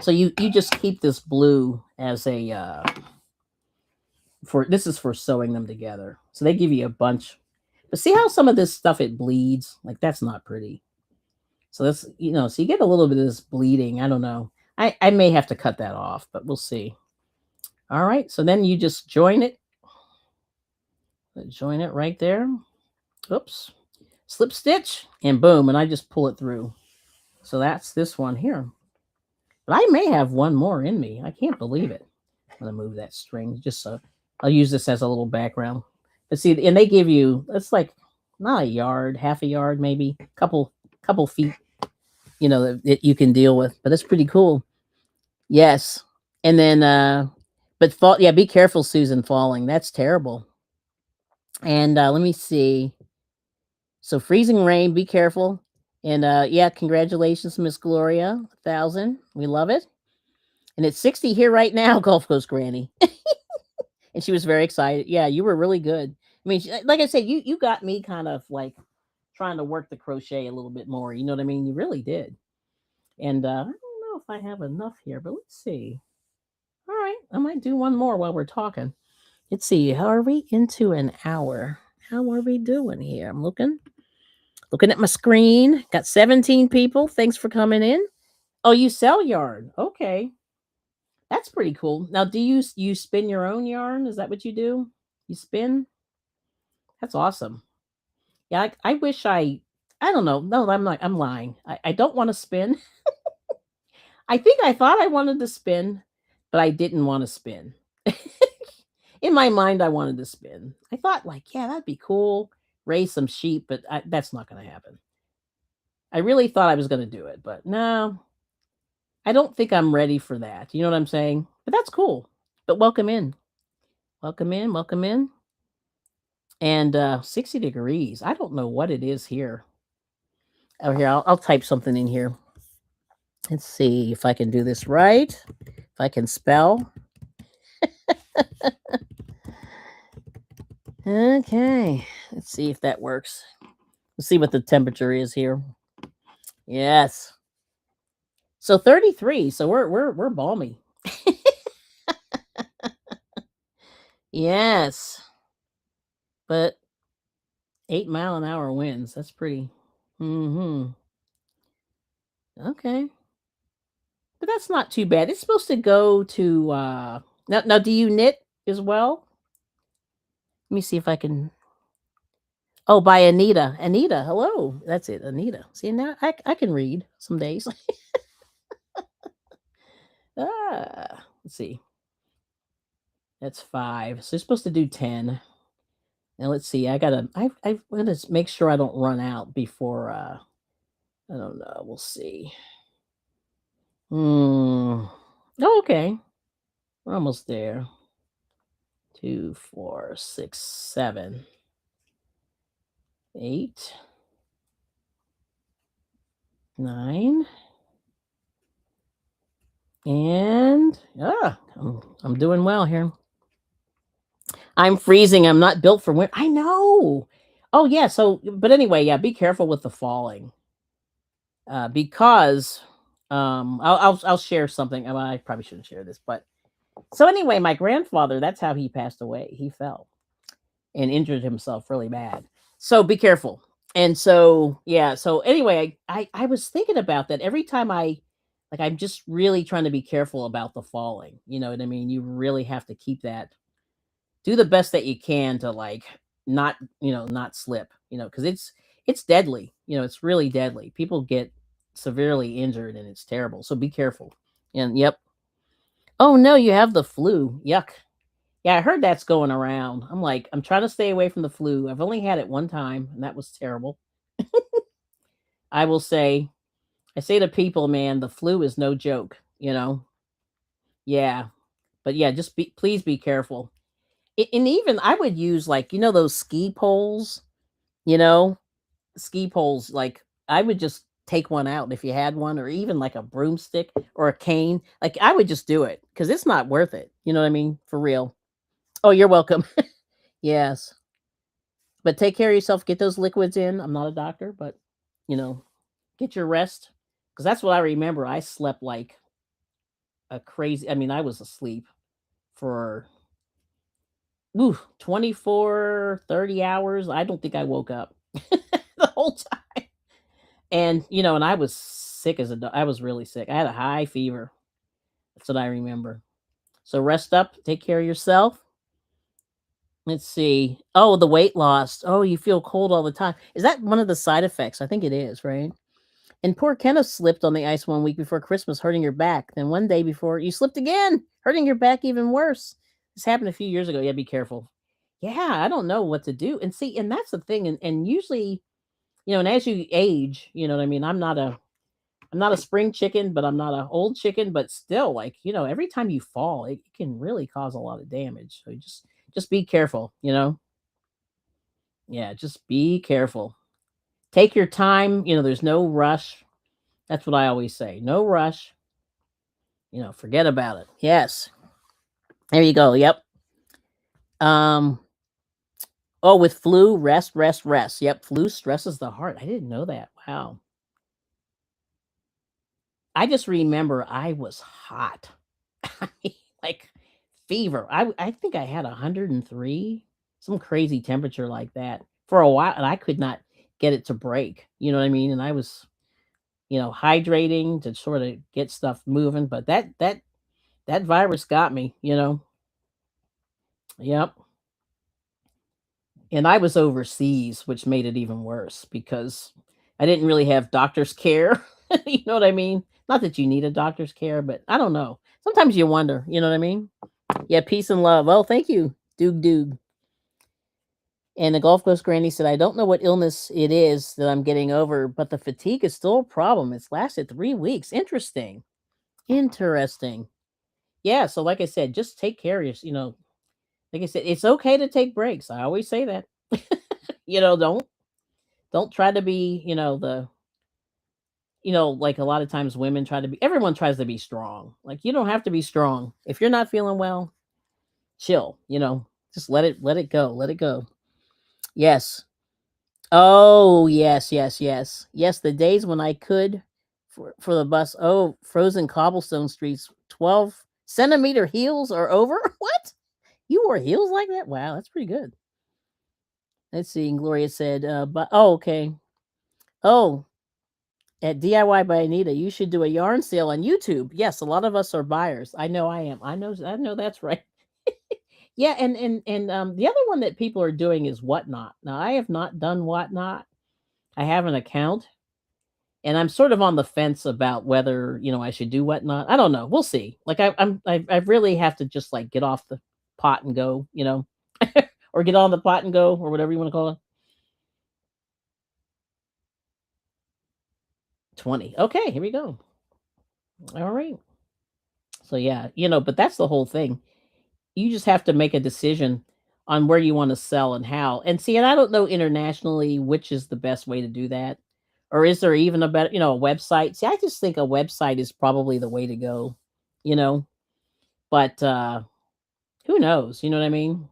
So you just keep this blue as a this is for sewing them together. So they give you a bunch. But see how some of this stuff it bleeds? Like that's not pretty. So that's so you get a little bit of this bleeding. I don't know. I may have to cut that off, but we'll see. All right. So then you just join it. Join it right there. Oops. Slip stitch and boom, and I just pull it through. So that's this one here. But I may have one more in me. I can't believe it. I'm gonna move that string just so I'll use this as a little background. But see, and they give you it's like not a yard, half a yard, maybe couple feet, that you can deal with. But that's pretty cool. Yes. And then but fall, yeah, be careful, Susan, falling. That's terrible. And let me see. So freezing rain, be careful. And yeah, congratulations, Miss Gloria. 1,000. We love it. And it's 60 here right now, Gulf Coast Granny. And she was very excited. Yeah, you were really good. I mean, like I said, you got me kind of like trying to work the crochet a little bit more. You know what I mean? You really did. And I don't know if I have enough here, but let's see. All right, I might do one more while we're talking. Let's see. How are we into an hour? How are we doing here? I'm looking at my screen. Got 17 people. Thanks for coming in. Oh, you sell yarn. Okay. That's pretty cool. Now, do you spin your own yarn? Is that what you do? You spin? That's awesome. Yeah, I wish I don't know. No, I'm not. I'm lying. I don't want to spin. I think I thought I wanted to spin, but I didn't want to spin. In my mind, I wanted to spin. I thought, like, yeah, that'd be cool. Raise some sheep, but that's not going to happen. I really thought I was going to do it, but no, I don't think I'm ready for that. You know what I'm saying? But that's cool. But welcome in. Welcome in. Welcome in. And 60 degrees. I don't know what it is here. Oh, here, I'll type something in here. Let's see if I can do this right. If I can spell. Okay. Let's see if that works. Let's see what the temperature is here. Yes. So 33. So we're balmy. Yes. But 8-mile-an-hour winds. That's pretty. Mm-hmm. Okay. But that's not too bad. It's supposed to go to now do you knit as well? Let me see if I can. Oh, by Anita. Anita, hello. That's it, Anita. See, now I can read some days. Let's see. That's 5. So you're supposed to do 10. Now let's see. I'm gonna make sure I don't run out before I don't know. We'll see. Hmm. Oh, okay. We're almost there. 2, 4, 6, 7, 8, 9. And I'm doing well here. I'm freezing. I'm not built for winter. I know. Oh yeah. So, but anyway, yeah. Be careful with the falling, because I'll share something. Well, I probably shouldn't share this, but so anyway, my grandfather. That's how he passed away. He fell and injured himself really bad. So be careful. And so yeah. So anyway, I was thinking about that every time I'm just really trying to be careful about the falling. You know what I mean? You really have to keep that do the best that you can to like not not slip, because it's deadly. It's really deadly. People get severely injured and it's terrible, so be careful. And yep. Oh no, you have the flu. Yuck. Yeah, I heard that's going around. I'm trying to stay away from the flu. I've only had it one time and that was terrible. I will say, I say to people, man, the flu is no joke. Yeah. But yeah, just please be careful. And even I would use, like, those ski poles, you know, ski poles. Like, I would just take one out if you had one, or even like a broomstick or a cane. Like, I would just do it because it's not worth it. You know what I mean? For real. Oh, you're welcome. Yes. But take care of yourself. Get those liquids in. I'm not a doctor, but, you know, get your rest. Because that's what I remember. I slept like a crazy, I mean, I was asleep for 24, 30 hours. I don't think I woke up the whole time. And, and I was sick as a dog. I was really sick. I had a high fever. That's what I remember. So rest up, take care of yourself. Let's see. Oh, the weight loss. Oh, you feel cold all the time. Is that one of the side effects? I think it is, right? And poor Kenneth slipped on the ice one week before Christmas, hurting your back. Then one day before, you slipped again, hurting your back even worse. This happened a few years ago. Yeah, be careful. Yeah, I don't know what to do. And see, and that's the thing. And usually, and as you age, you know what I mean? I'm not a spring chicken, but I'm not an old chicken, but still, like, every time you fall, it can really cause a lot of damage. So just be careful. Yeah, just be careful. Take your time, there's no rush. That's what I always say. No rush. Forget about it. Yes. There you go. Yep. Um oh, with flu, rest, rest, rest. Yep, flu stresses the heart. I didn't know that. Wow. I just remember I was hot. I mean, like fever. I think I had 103, some crazy temperature like that for a while, and I could not get it to break. You know what I mean? And I was, hydrating to sort of get stuff moving, but that virus got me. Yep. And I was overseas, which made it even worse because I didn't really have doctor's care. You know what I mean? Not that you need a doctor's care, but I don't know. Sometimes you wonder, you know what I mean? Yeah, peace and love. Oh, thank you. Doog doog. And the Gulf Coast Granny said, I don't know what illness it is that I'm getting over, but the fatigue is still a problem. It's lasted 3 weeks. Interesting. Interesting. Yeah. So, like I said, just take care of yourself. Like I said, it's okay to take breaks. I always say that. Don't try to be, like a lot of times women try to be, everyone tries to be strong. Like you don't have to be strong. If you're not feeling well, chill. Just let it go. Let it go. Yes. Oh, yes, yes, yes. Yes, the days when I could for the bus. Oh, frozen cobblestone streets, 12-centimeter heels are over. What? You wore heels like that? Wow, that's pretty good. Let's see. Gloria said, but oh, okay. Oh, at DIY by Anita, you should do a yarn sale on YouTube. Yes, a lot of us are buyers. I know I am. I know that's right. Yeah, and the other one that people are doing is Whatnot. Now, I have not done Whatnot. I have an account, and I'm sort of on the fence about whether I should do Whatnot. I don't know. We'll see. Like I really have to just like get off the pot and go, or get on the pot and go, or whatever you want to call it. 20. Okay, here we go. All right. So yeah, but that's the whole thing. You just have to make a decision on where you want to sell and how. And see, and I don't know internationally which is the best way to do that. Or is there even a better, a website? See, I just think a website is probably the way to go, you know. But who knows? You know what I mean?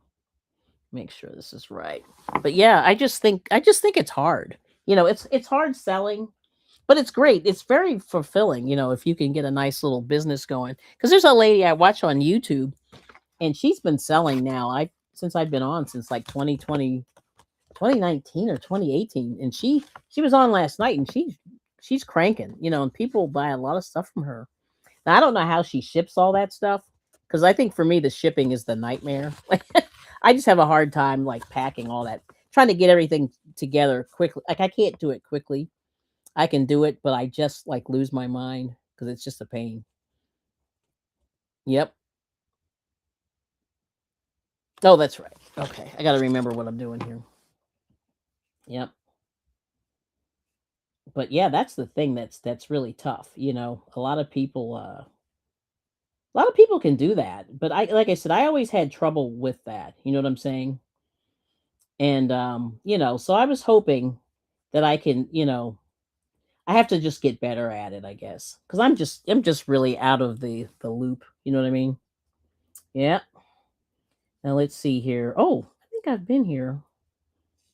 Make sure this is right. But yeah, I just think it's hard. It's hard selling, but it's great. It's very fulfilling, if you can get a nice little business going. Because there's a lady I watch on YouTube, and she's been selling now. I since I've been on since like 2020, 2019 or 2018, and she was on last night, and she's cranking, and people buy a lot of stuff from her. Now, I don't know how she ships all that stuff, because I think for me the shipping is the nightmare. Like I just have a hard time like packing all that, trying to get everything together quickly. Like I can't do it quickly. I can do it, but I just like lose my mind because it's just a pain. Yep. Oh, that's right. Okay, I got to remember what I'm doing here. Yep. But yeah, that's the thing that's really tough. A lot of people can do that, but I like I said, I always had trouble with that. You know what I'm saying? And so I was hoping that I can, I have to just get better at it, I guess. Cuz I'm just really out of the loop, you know what I mean? Yeah. Now let's see here. Oh, I think I've been here.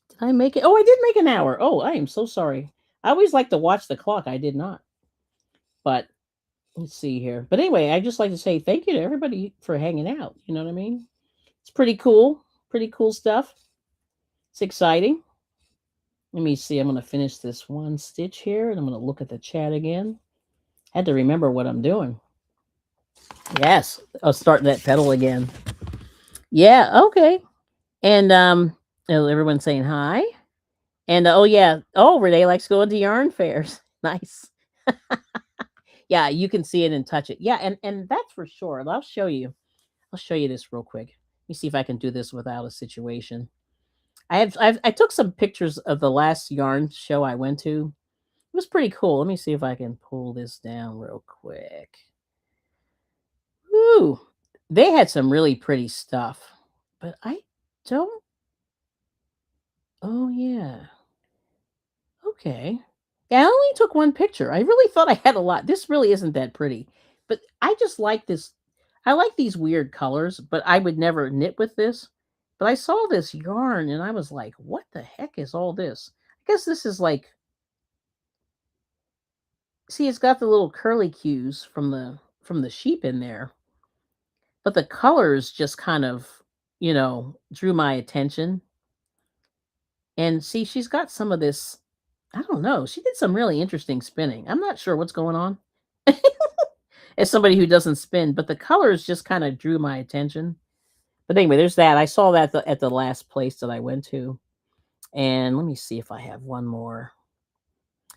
Did I make it? Oh, I did make an hour. Oh, I am so sorry. I always like to watch the clock. I did not. But let's see here. But anyway, I just like to say thank you to everybody for hanging out. You know what I mean? It's pretty cool. Pretty cool stuff. It's exciting. Let me see. I'm going to finish this one stitch here, and I'm going to look at the chat again. Had to remember what I'm doing. Yes. I'll start that pedal again. Yeah. Okay. And everyone's saying hi. And oh yeah. Oh, Renee likes going to yarn fairs. Nice. Yeah, you can see it and touch it. Yeah, and that's for sure. And I'll show you. I'll show you this real quick. Let me see if I can do this without a situation. I took some pictures of the last yarn show I went to. It was pretty cool. Let me see if I can pull this down real quick. Ooh, they had some really pretty stuff, but I don't. Oh yeah. Okay. Yeah, I only took one picture. I really thought I had a lot. This really isn't that pretty. But I just like this. I like these weird colors, but I would never knit with this. But I saw this yarn and I was like, what the heck is all this? I guess this is like, see, it's got the little curly cues from the sheep in there, but the colors just kind of, drew my attention. And see, she's got some of this, I don't know. She did some really interesting spinning. I'm not sure what's going on. As somebody who doesn't spin, but the colors just kind of drew my attention. But anyway, there's that. I saw that at the last place that I went to. And let me see if I have one more.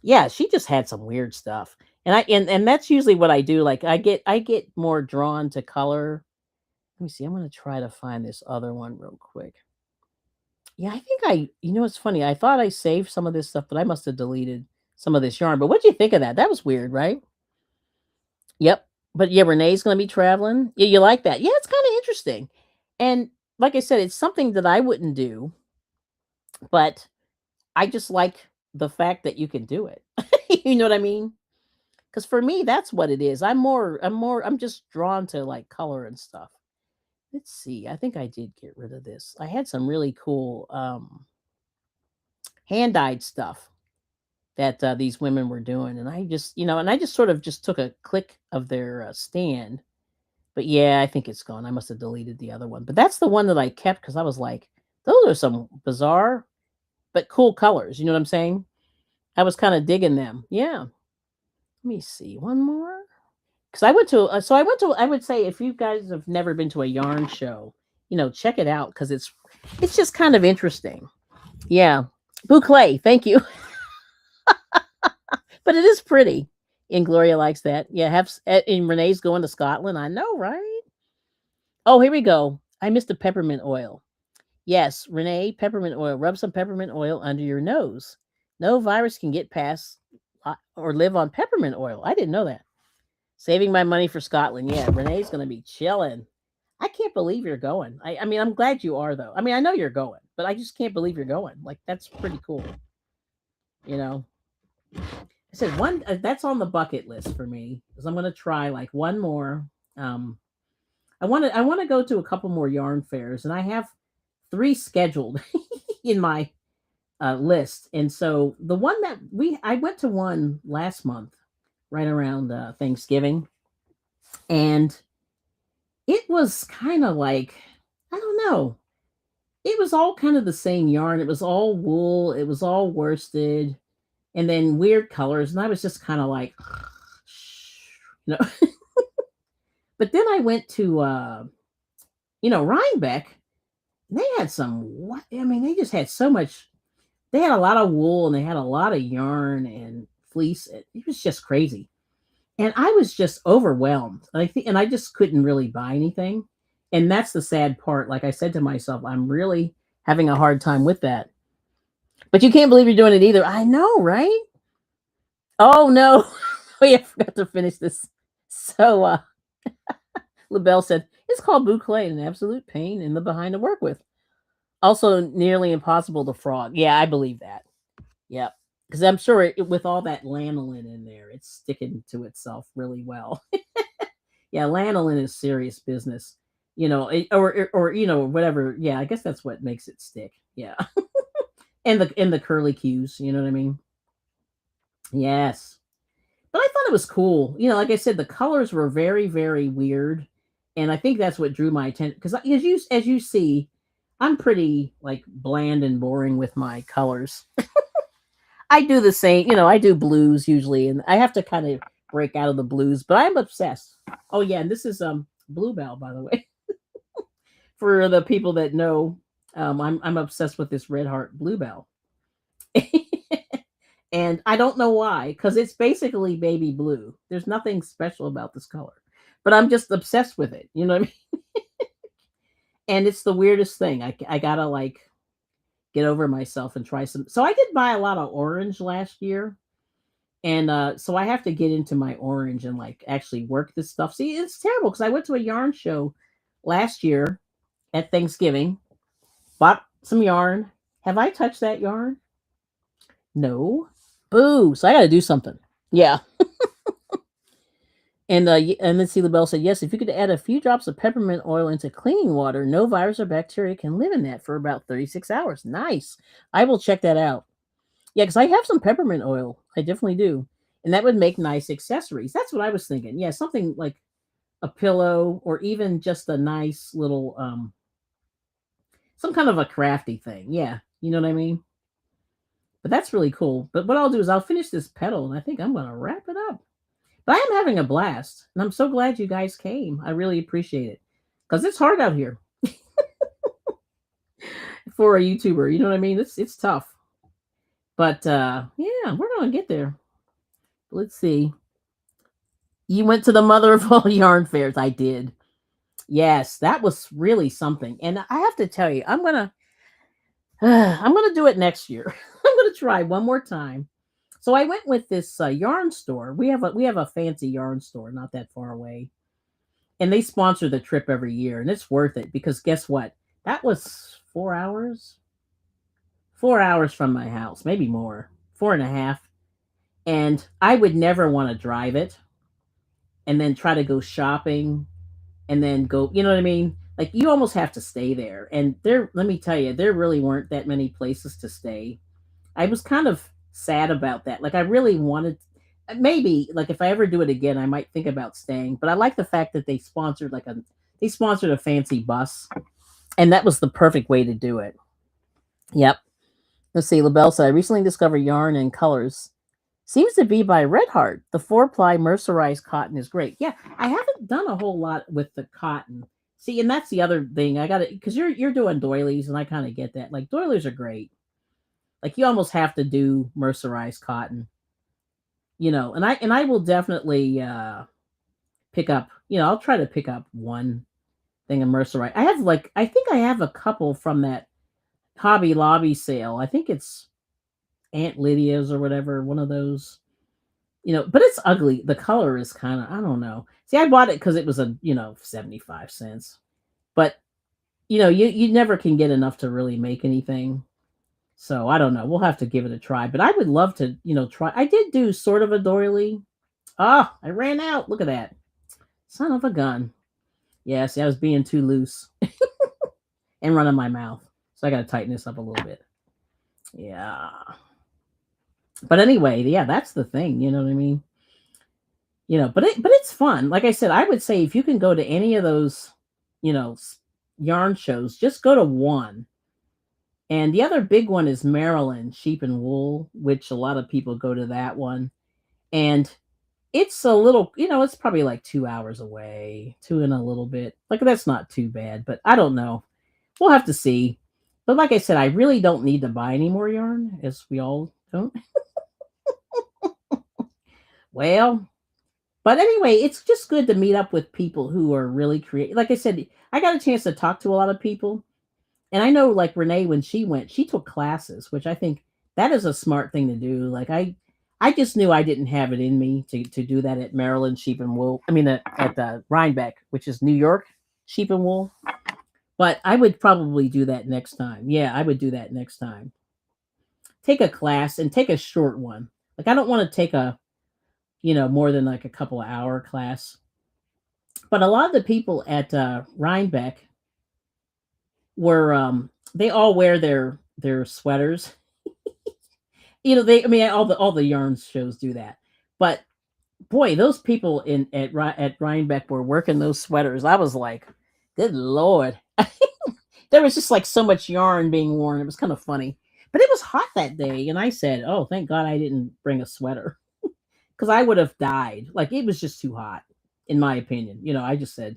Yeah, she just had some weird stuff. And that's usually what I do. Like I get more drawn to color. Let me see. I'm gonna try to find this other one real quick. Yeah, I think it's funny. I thought I saved some of this stuff, but I must have deleted some of this yarn. But what'd you think of that? That was weird, right? Yep. But yeah, Renee's gonna be traveling. Yeah, you like that? Yeah, it's kind of interesting. And like I said, it's something that I wouldn't do, but I just like the fact that you can do it. You know what I mean? Because for me, that's what it is. I'm just drawn to like color and stuff. Let's see. I think I did get rid of this. I had some really cool hand dyed stuff that these women were doing, and I just sort of just took a click of their stand. But yeah, I think it's gone. I must have deleted the other one. But that's the one that I kept because I was like, those are some bizarre but cool colors. You know what I'm saying? I was kind of digging them. Yeah. Let me see. One more. Because I would say if you guys have never been to a yarn show, check it out because it's just kind of interesting. Yeah. Boucle. Thank you. But it is pretty. And Gloria likes that. Yeah. And Renee's going to Scotland. I know, right? Oh, here we go. I missed the peppermint oil. Yes, Renee, peppermint oil. Rub some peppermint oil under your nose. No virus can get past or live on peppermint oil. I didn't know that. Saving my money for Scotland. Yeah, Renee's going to be chilling. I can't believe you're going. I mean, I'm glad you are, though. I mean, I know you're going, but I just can't believe you're going. Like, that's pretty cool. You know, I said that's on the bucket list for me because I'm going to try like one more. Um, I want to go to a couple more yarn fairs, and I have 3 scheduled in my list. And so the one that I went to one last month, right around Thanksgiving, and it was kind of like, I don't know, it was all kind of the same yarn. It was all wool, it was all worsted, and then weird colors. And I was just kind of like, you know. But then I went to, Rhinebeck. And they had some, what? I mean, they just had so much. They had a lot of wool and they had a lot of yarn and fleece. It was just crazy. And I was just overwhelmed. And I just couldn't really buy anything. And that's the sad part. Like I said to myself, I'm really having a hard time with that. But you can't believe you're doing it either. I know, right? Oh no. Oh yeah, I forgot to finish this. So LaBelle said, it's called boucle, an absolute pain in the behind to work with. Also nearly impossible to frog. Yeah, I believe that. Yep. Because I'm sure with all that lanolin in there, it's sticking to itself really well. Yeah, lanolin is serious business. Or whatever. Yeah, I guess that's what makes it stick. Yeah. And the curly cues, you know what I mean? Yes. But I thought it was cool. Like I said, the colors were very, very weird. And I think that's what drew my attention. Because as you see, I'm pretty like bland and boring with my colors. I do the same, I do blues usually, and I have to kind of break out of the blues, but I'm obsessed. Oh yeah, and this is Bluebell, by the way. For the people that know, I'm obsessed with this Red Heart Bluebell. And I don't know why, because it's basically baby blue. There's nothing special about this color. But I'm just obsessed with it. You know what I mean? And it's the weirdest thing. I gotta like get over myself and try some. So I did buy a lot of orange last year. And so I have to get into my orange and like actually work this stuff. See, it's terrible because I went to a yarn show last year at Thanksgiving, bought some yarn. Have I touched that yarn? No. Boo. So I got to do something. Yeah. And let's see, LaBelle said, yes, if you could add a few drops of peppermint oil into cleaning water, no virus or bacteria can live in that for about 36 hours. Nice. I will check that out. Yeah, because I have some peppermint oil. I definitely do. And that would make nice accessories. That's what I was thinking. Yeah, something like a pillow or even just a nice little some kind of a crafty thing. Yeah. You know what I mean? But that's really cool. But what I'll do is I'll finish this petal and I think I'm gonna wrap it up. But I am having a blast. And I'm so glad you guys came. I really appreciate it. Because it's hard out here for a YouTuber. You know what I mean? It's tough. But yeah, we're gonna get there. Let's see. You went to the mother of all yarn fairs. I did. Yes, that was really something. And I have to tell you, I'm gonna do it next year. I'm gonna try one more time. So I went with this yarn store. We have a fancy yarn store not that far away, and they sponsor the trip every year, and it's worth it because guess what? That was 4 hours, 4 hours from my house, maybe more, 4.5. And I would never want to drive it and then try to go shopping and then go, you know what I mean? Like you almost have to stay there. And there, let me tell you, there really weren't that many places to stay. I was kind of sad about that. Like I really wanted, maybe like if I ever do it again, I might think about staying. But I like the fact that they sponsored a fancy bus, and that was the perfect way to do it. Yep. Let's see. LaBelle said, I recently discovered yarn and colors. Seems to be by Red Heart. The 4-ply mercerized cotton is great. Yeah, I haven't done a whole lot with the cotton. See, and that's the other thing. I got it because you're doing doilies, and I kind of get that. Like doilies are great. Like you almost have to do mercerized cotton, and I will definitely pick up. I'll try to pick up one thing of mercerized. I think I have a couple from that Hobby Lobby sale. I think it's Aunt Lydia's or whatever, one of those. But it's ugly. The color is kind of, I don't know. See, I bought it because it was 75 cents. But you never can get enough to really make anything. So I don't know. We'll have to give it a try. But I would love to, try. I did do sort of a doily. Ah, I ran out. Look at that. Son of a gun. Yeah, see, I was being too loose and running my mouth. So I got to tighten this up a little bit. Yeah. But anyway, yeah, that's the thing. You know what I mean? But it's fun. Like I said, I would say if you can go to any of those, you know, yarn shows, just go to one. And the other big one is Maryland Sheep and Wool, which a lot of people go to that one. And it's a little, it's probably like 2 hours away, two and a little bit. Like that's not too bad, but I don't know. We'll have to see. But like I said, I really don't need to buy any more yarn, as we all don't. Well, but anyway, it's just good to meet up with people who are really creative. Like I said, I got a chance to talk to a lot of people. And I know like Renee, when she went, she took classes, which I think that is a smart thing to do. Like I just knew I didn't have it in me to do that at Maryland Sheep and Wool. I mean, at the Rhinebeck, which is New York Sheep and Wool. But I would probably do that next time. Yeah, I would do that next time. Take a class and take a short one. Like I don't want to take a, more than like a couple of hour class. But a lot of the people at Rhinebeck were they all wear their sweaters. All the yarn shows do that. But boy, those people at Rhinebeck were working those sweaters. I was like, good lord. There was just like so much yarn being worn. It was kind of funny. But it was hot that day, and I said, "Oh, thank God I didn't bring a sweater because I would have died. Like it was just too hot, in my opinion." I just said,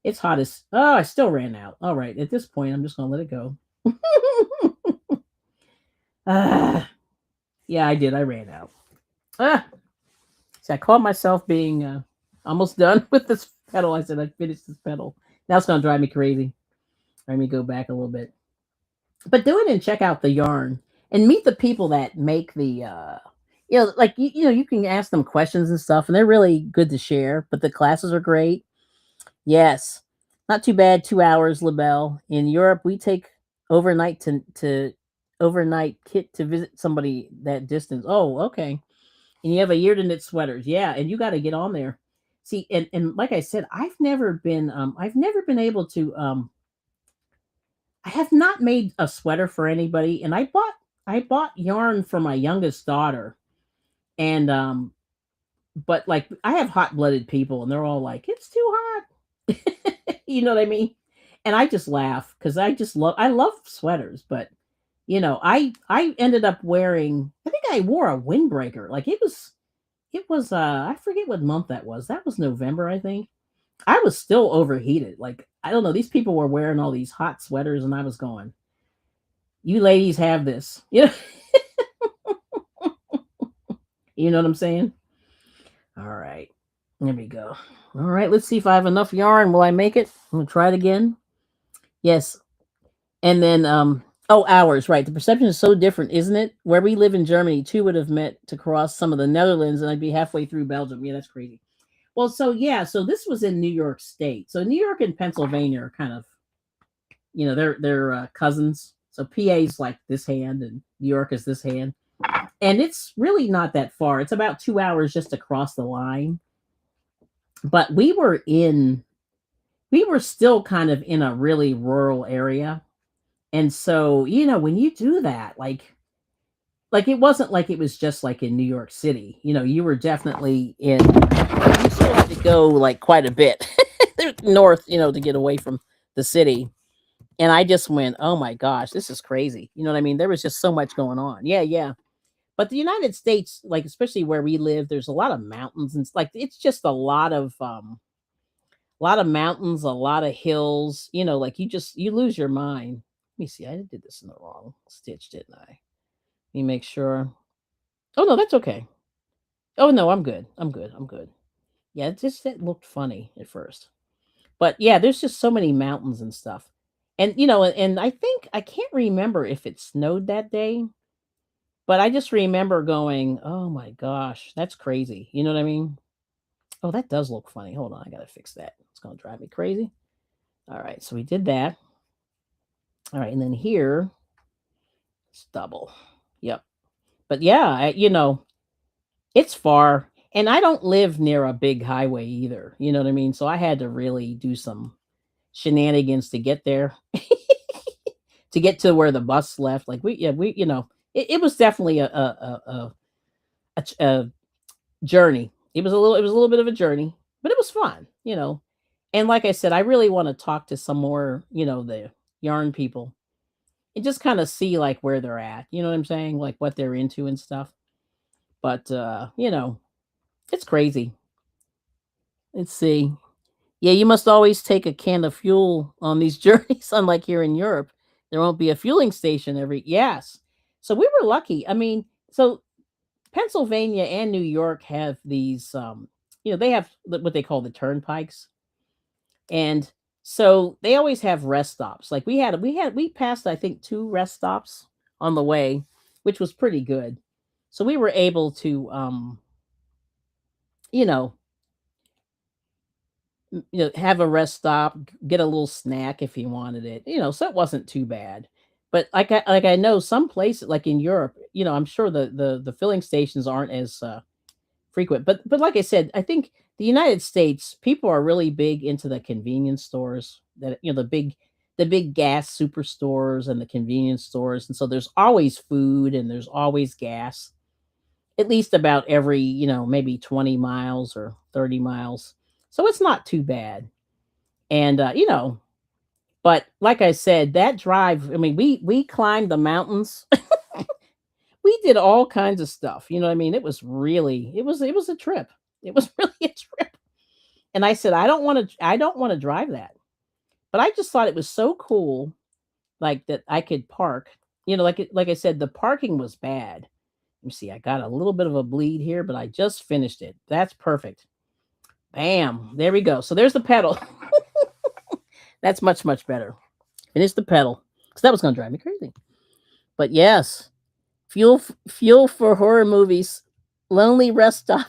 "It's hot as." Oh, I still ran out. All right, at this point, I'm just gonna let it go. Yeah, I did. I ran out. Ah, so I caught myself being almost done with this pedal. I said I finished this pedal. Now it's gonna drive me crazy. Let me go back a little bit. But do it and check out the yarn and meet the people that make the like you can ask them questions and stuff, and they're really good to share, but the classes are great. Yes, not too bad. 2 hours, LaBelle. In Europe we take overnight to overnight kit to visit somebody that distance. Oh, okay. And you have a year to knit sweaters. Yeah, and you got to get on there. See, and like I said, I've never been able to I have not made a sweater for anybody, and I bought yarn for my youngest daughter, and but like I have hot-blooded people, and they're all like, "It's too hot." You know what I mean? And I just laugh because I love sweaters, but I ended up wearing, I think I wore a windbreaker. Like it was I forget what month that was. That was November, I think. I was still overheated. Like, I don't know, these people were wearing all these hot sweaters and I was going, "You ladies have this." You know what I'm saying? All right. There we go. All right, let's see if I have enough yarn. Will I make it? I'm gonna try it again. Yes. And then oh, hours, right. The perception is so different, isn't it? Where we live in Germany, two would have met to cross some of the Netherlands and I'd be halfway through Belgium. Yeah, that's crazy. Well, so yeah, so this was in New York State. So New York and Pennsylvania are kind of, they're cousins. So PA's like this hand and New York is this hand. And it's really not that far. It's about 2 hours just across the line. But we were still kind of in a really rural area. And so, when you do that, like it wasn't like it was just like in New York City. You were definitely you still had to go like quite a bit north, to get away from the city. And I just went, "Oh my gosh, this is crazy." You know what I mean? There was just so much going on. Yeah, yeah. But the United States, like especially where we live, there's a lot of mountains and like it's just a lot of mountains, a lot of hills, like you lose your mind. Let me see. I did this in the wrong stitch, didn't I? Let me make sure. Oh no, that's okay. Oh no, I'm good. I'm good. I'm good. Yeah, it looked funny at first. But yeah, there's just so many mountains and stuff. And and I think I can't remember if it snowed that day, but I just remember going, "Oh my gosh, that's crazy." You know what I mean? Oh, that does look funny. Hold on, I gotta fix that. It's gonna drive me crazy. All right, so we did that. All right, and then here it's double. Yep. But yeah, it's far, and I don't live near a big highway either. You know what I mean? So I had to really do some shenanigans to get there, to get to where the bus left. Like it was definitely a journey. It was a little bit of a journey, but it was fun. And like I said, I really want to talk to some more, the yarn people and just kind of see like where they're at. You know what I'm saying? Like what they're into and stuff. But it's crazy. Let's see. Yeah, you must always take a can of fuel on these journeys, unlike here in Europe. There won't be a fueling station every yes. So we were lucky. I mean, so Pennsylvania and New York have these they have what they call the turnpikes. And so they always have rest stops. Like we passed I think two rest stops on the way, which was pretty good. So we were able to you know, have a rest stop, get a little snack if you wanted it. So it wasn't too bad. But like I know some places like in Europe, I'm sure the filling stations aren't as frequent. But like I said, I think the United States people are really big into the convenience stores that the big gas superstores and the convenience stores, and so there's always food and there's always gas at least about every maybe 20 miles or 30 miles, so it's not too bad. And but like I said, that drive, I mean, we climbed the mountains. We did all kinds of stuff. You know what I mean? It was a trip. It was really a trip. And I said, I don't want to drive that. But I just thought it was so cool, like that I could park. Like I said, the parking was bad. Let me see, I got a little bit of a bleed here, but I just finished it. That's perfect. Bam. There we go. So there's the pedal. That's much, much better. Finish the pedal. Because that was gonna drive me crazy. But yes. Fuel for horror movies. Lonely rest stop.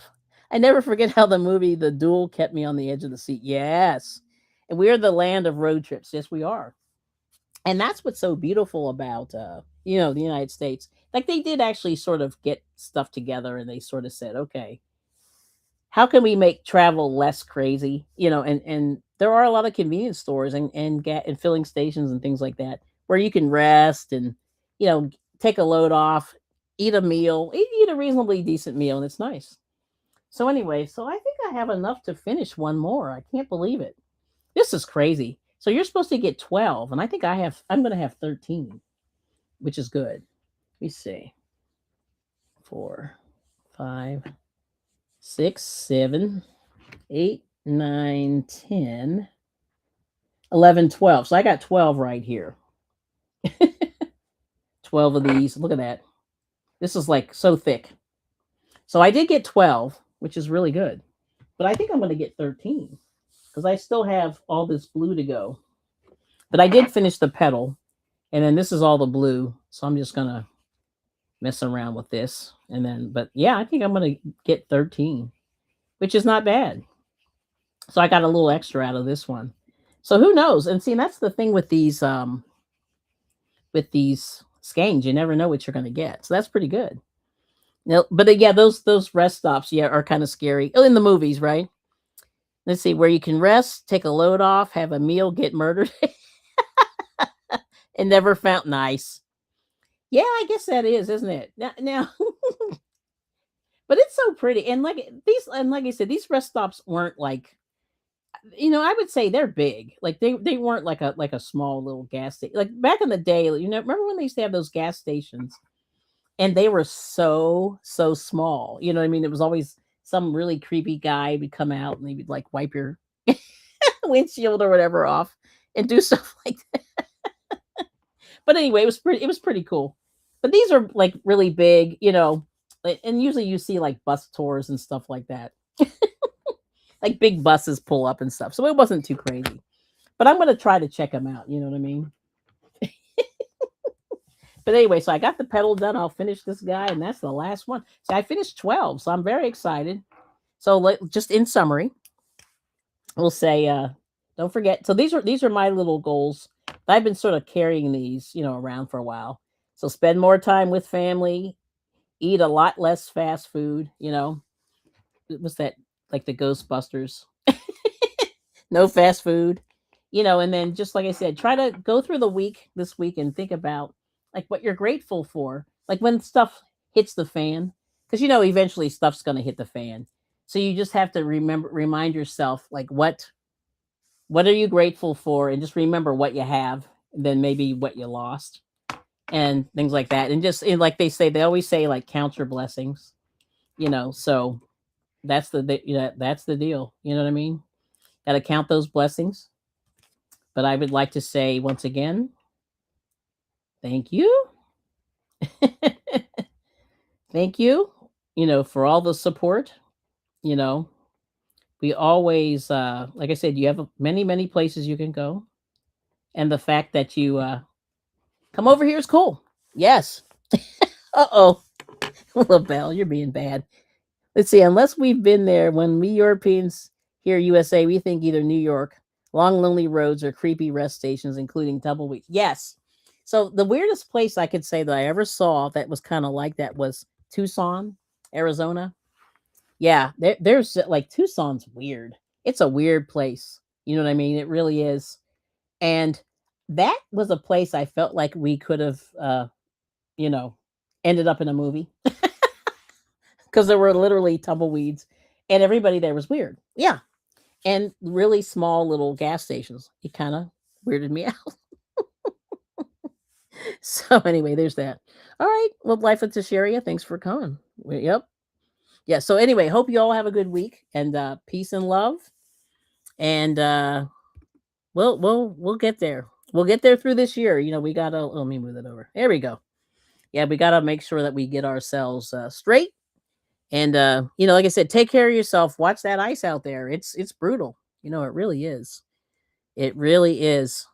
I never forget how the movie The Duel kept me on the edge of the seat. Yes. And we're the land of road trips. Yes, we are. And that's what's so beautiful about the United States. Like they did actually sort of get stuff together and they sort of said, okay, how can we make travel less crazy? And there are a lot of convenience stores and filling stations and things like that where you can rest and you know take a load off, eat a meal, eat a reasonably decent meal, and it's nice. So anyway, so I think I have enough to finish one more. I can't believe it. This is crazy. So you're supposed to get 12, and I think I'm going to have 13, which is good. Let me see. 4, 5, 6, 7, 8, 9, 10, 11, 12. So I got 12 right here. 12 of these. Look at that. This is like so thick. So I did get 12, which is really good. But I think I'm going to get 13 because I still have all this blue to go. But I did finish the petal, and then this is all the blue. So I'm just going to mess around with this. And then, but yeah, I think I'm going to get 13, which is not bad. So I got a little extra out of this one. So who knows? And see, that's the thing with these skeins. You never know what you're going to get. So that's pretty good. No, but yeah, those rest stops, yeah, are kind of scary. Oh, in the movies, right? Let's see, where you can rest, take a load off, have a meal, get murdered, and never found nice. Yeah, I guess that is, isn't it? Now but it's so pretty. And like I said, these rest stops weren't like I would say they're big. Like they weren't like a small little gas station. Like back in the day, remember when they used to have those gas stations and they were so small. You know what I mean? It was always some really creepy guy would come out and he would like wipe your windshield or whatever off and do stuff like that. But anyway, it was pretty cool. But these are like really big, and usually you see like bus tours and stuff like that. Like big buses pull up and stuff. So it wasn't too crazy. But I'm gonna try to check them out, you know what I mean? But anyway, so I got the pedal done. I'll finish this guy, and that's the last one. So I finished 12, so I'm very excited. So just in summary, we'll say don't forget. So these are my little goals. I've been sort of carrying these, around for a while. So spend more time with family, eat a lot less fast food, What's that, like the Ghostbusters? No fast food, and then just like I said, try to go through the week this week and think about like what you're grateful for. Like when stuff hits the fan, because eventually stuff's gonna hit the fan. So you just have to remind yourself like what are you grateful for, and just remember what you have, and then maybe what you lost, and things like that. And just like they always say, like count your blessings, So that's the deal. You know what I mean? Got to count those blessings. But I would like to say once again, thank you. Thank you, for all the support. You know, we always, like I said, you have many, many places you can go. And the fact that you come over here is cool. Yes. Uh-oh. LaBelle, you're being bad. Let's see. Unless we've been there, when we Europeans here USA, we think either New York, long, lonely roads, or creepy rest stations, including tumbleweeds. Yes. So the weirdest place I could say that I ever saw that was kind of like that was Tucson, Arizona. Yeah, there's like Tucson's weird. It's a weird place. You know what I mean? It really is. And that was a place I felt like we could have, you know, ended up in a movie because there were literally tumbleweeds and everybody there was weird. Yeah. And really small little gas stations. It kind of weirded me out. So anyway, there's that. All right. Well, life with Tasharia. Thanks for coming. Yep. Yeah. So anyway, hope you all have a good week and peace and love. And we'll get there. We'll get there through this year. We gotta let me move that over. There we go. Yeah, we gotta make sure that we get ourselves straight. And like I said, take care of yourself. Watch that ice out there. It's brutal. It really is. It really is.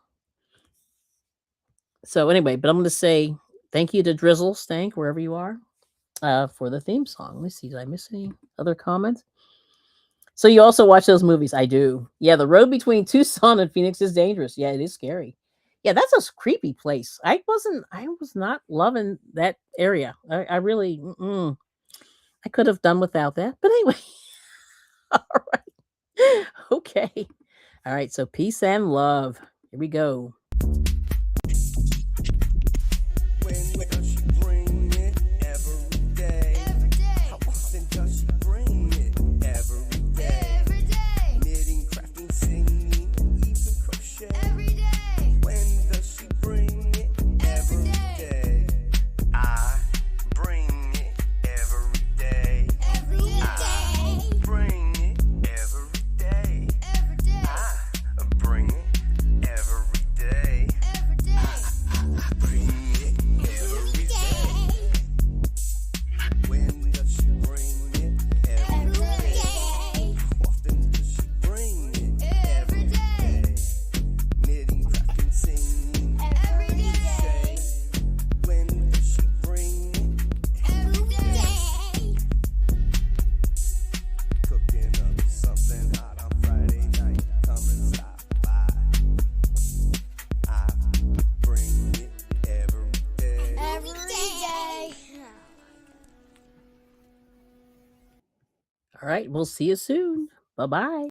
So anyway, but I'm gonna say thank you to Drizzle Stank, wherever you are, for the theme song. Let me see, did I miss any other comments? So you also watch those movies? I do. Yeah, the road between Tucson and Phoenix is dangerous. Yeah, it is scary. Yeah, that's a creepy place. I was not loving that area. I really, I could have done without that. But anyway, all right. Okay. All right. So peace and love. Here we go. When does she bring it? Every day. Every day. How often does she bring it? Every day. Every day. Knitting, crafting, singing, even crochet. Every day. When does she bring it? Every day. I bring it every day. Every day. Bring it every day. Every day. I bring it every day. Every day. Bring it every day. When does she bring it? Every day. How often does she bring it? Every day. Knitting, crafting, singing, Every day. crochet. When does she bring it? Every day. Cooking up something hot on Friday night. Come and stop by. I bring it every day. Every day. All right. We'll see you soon. Bye bye.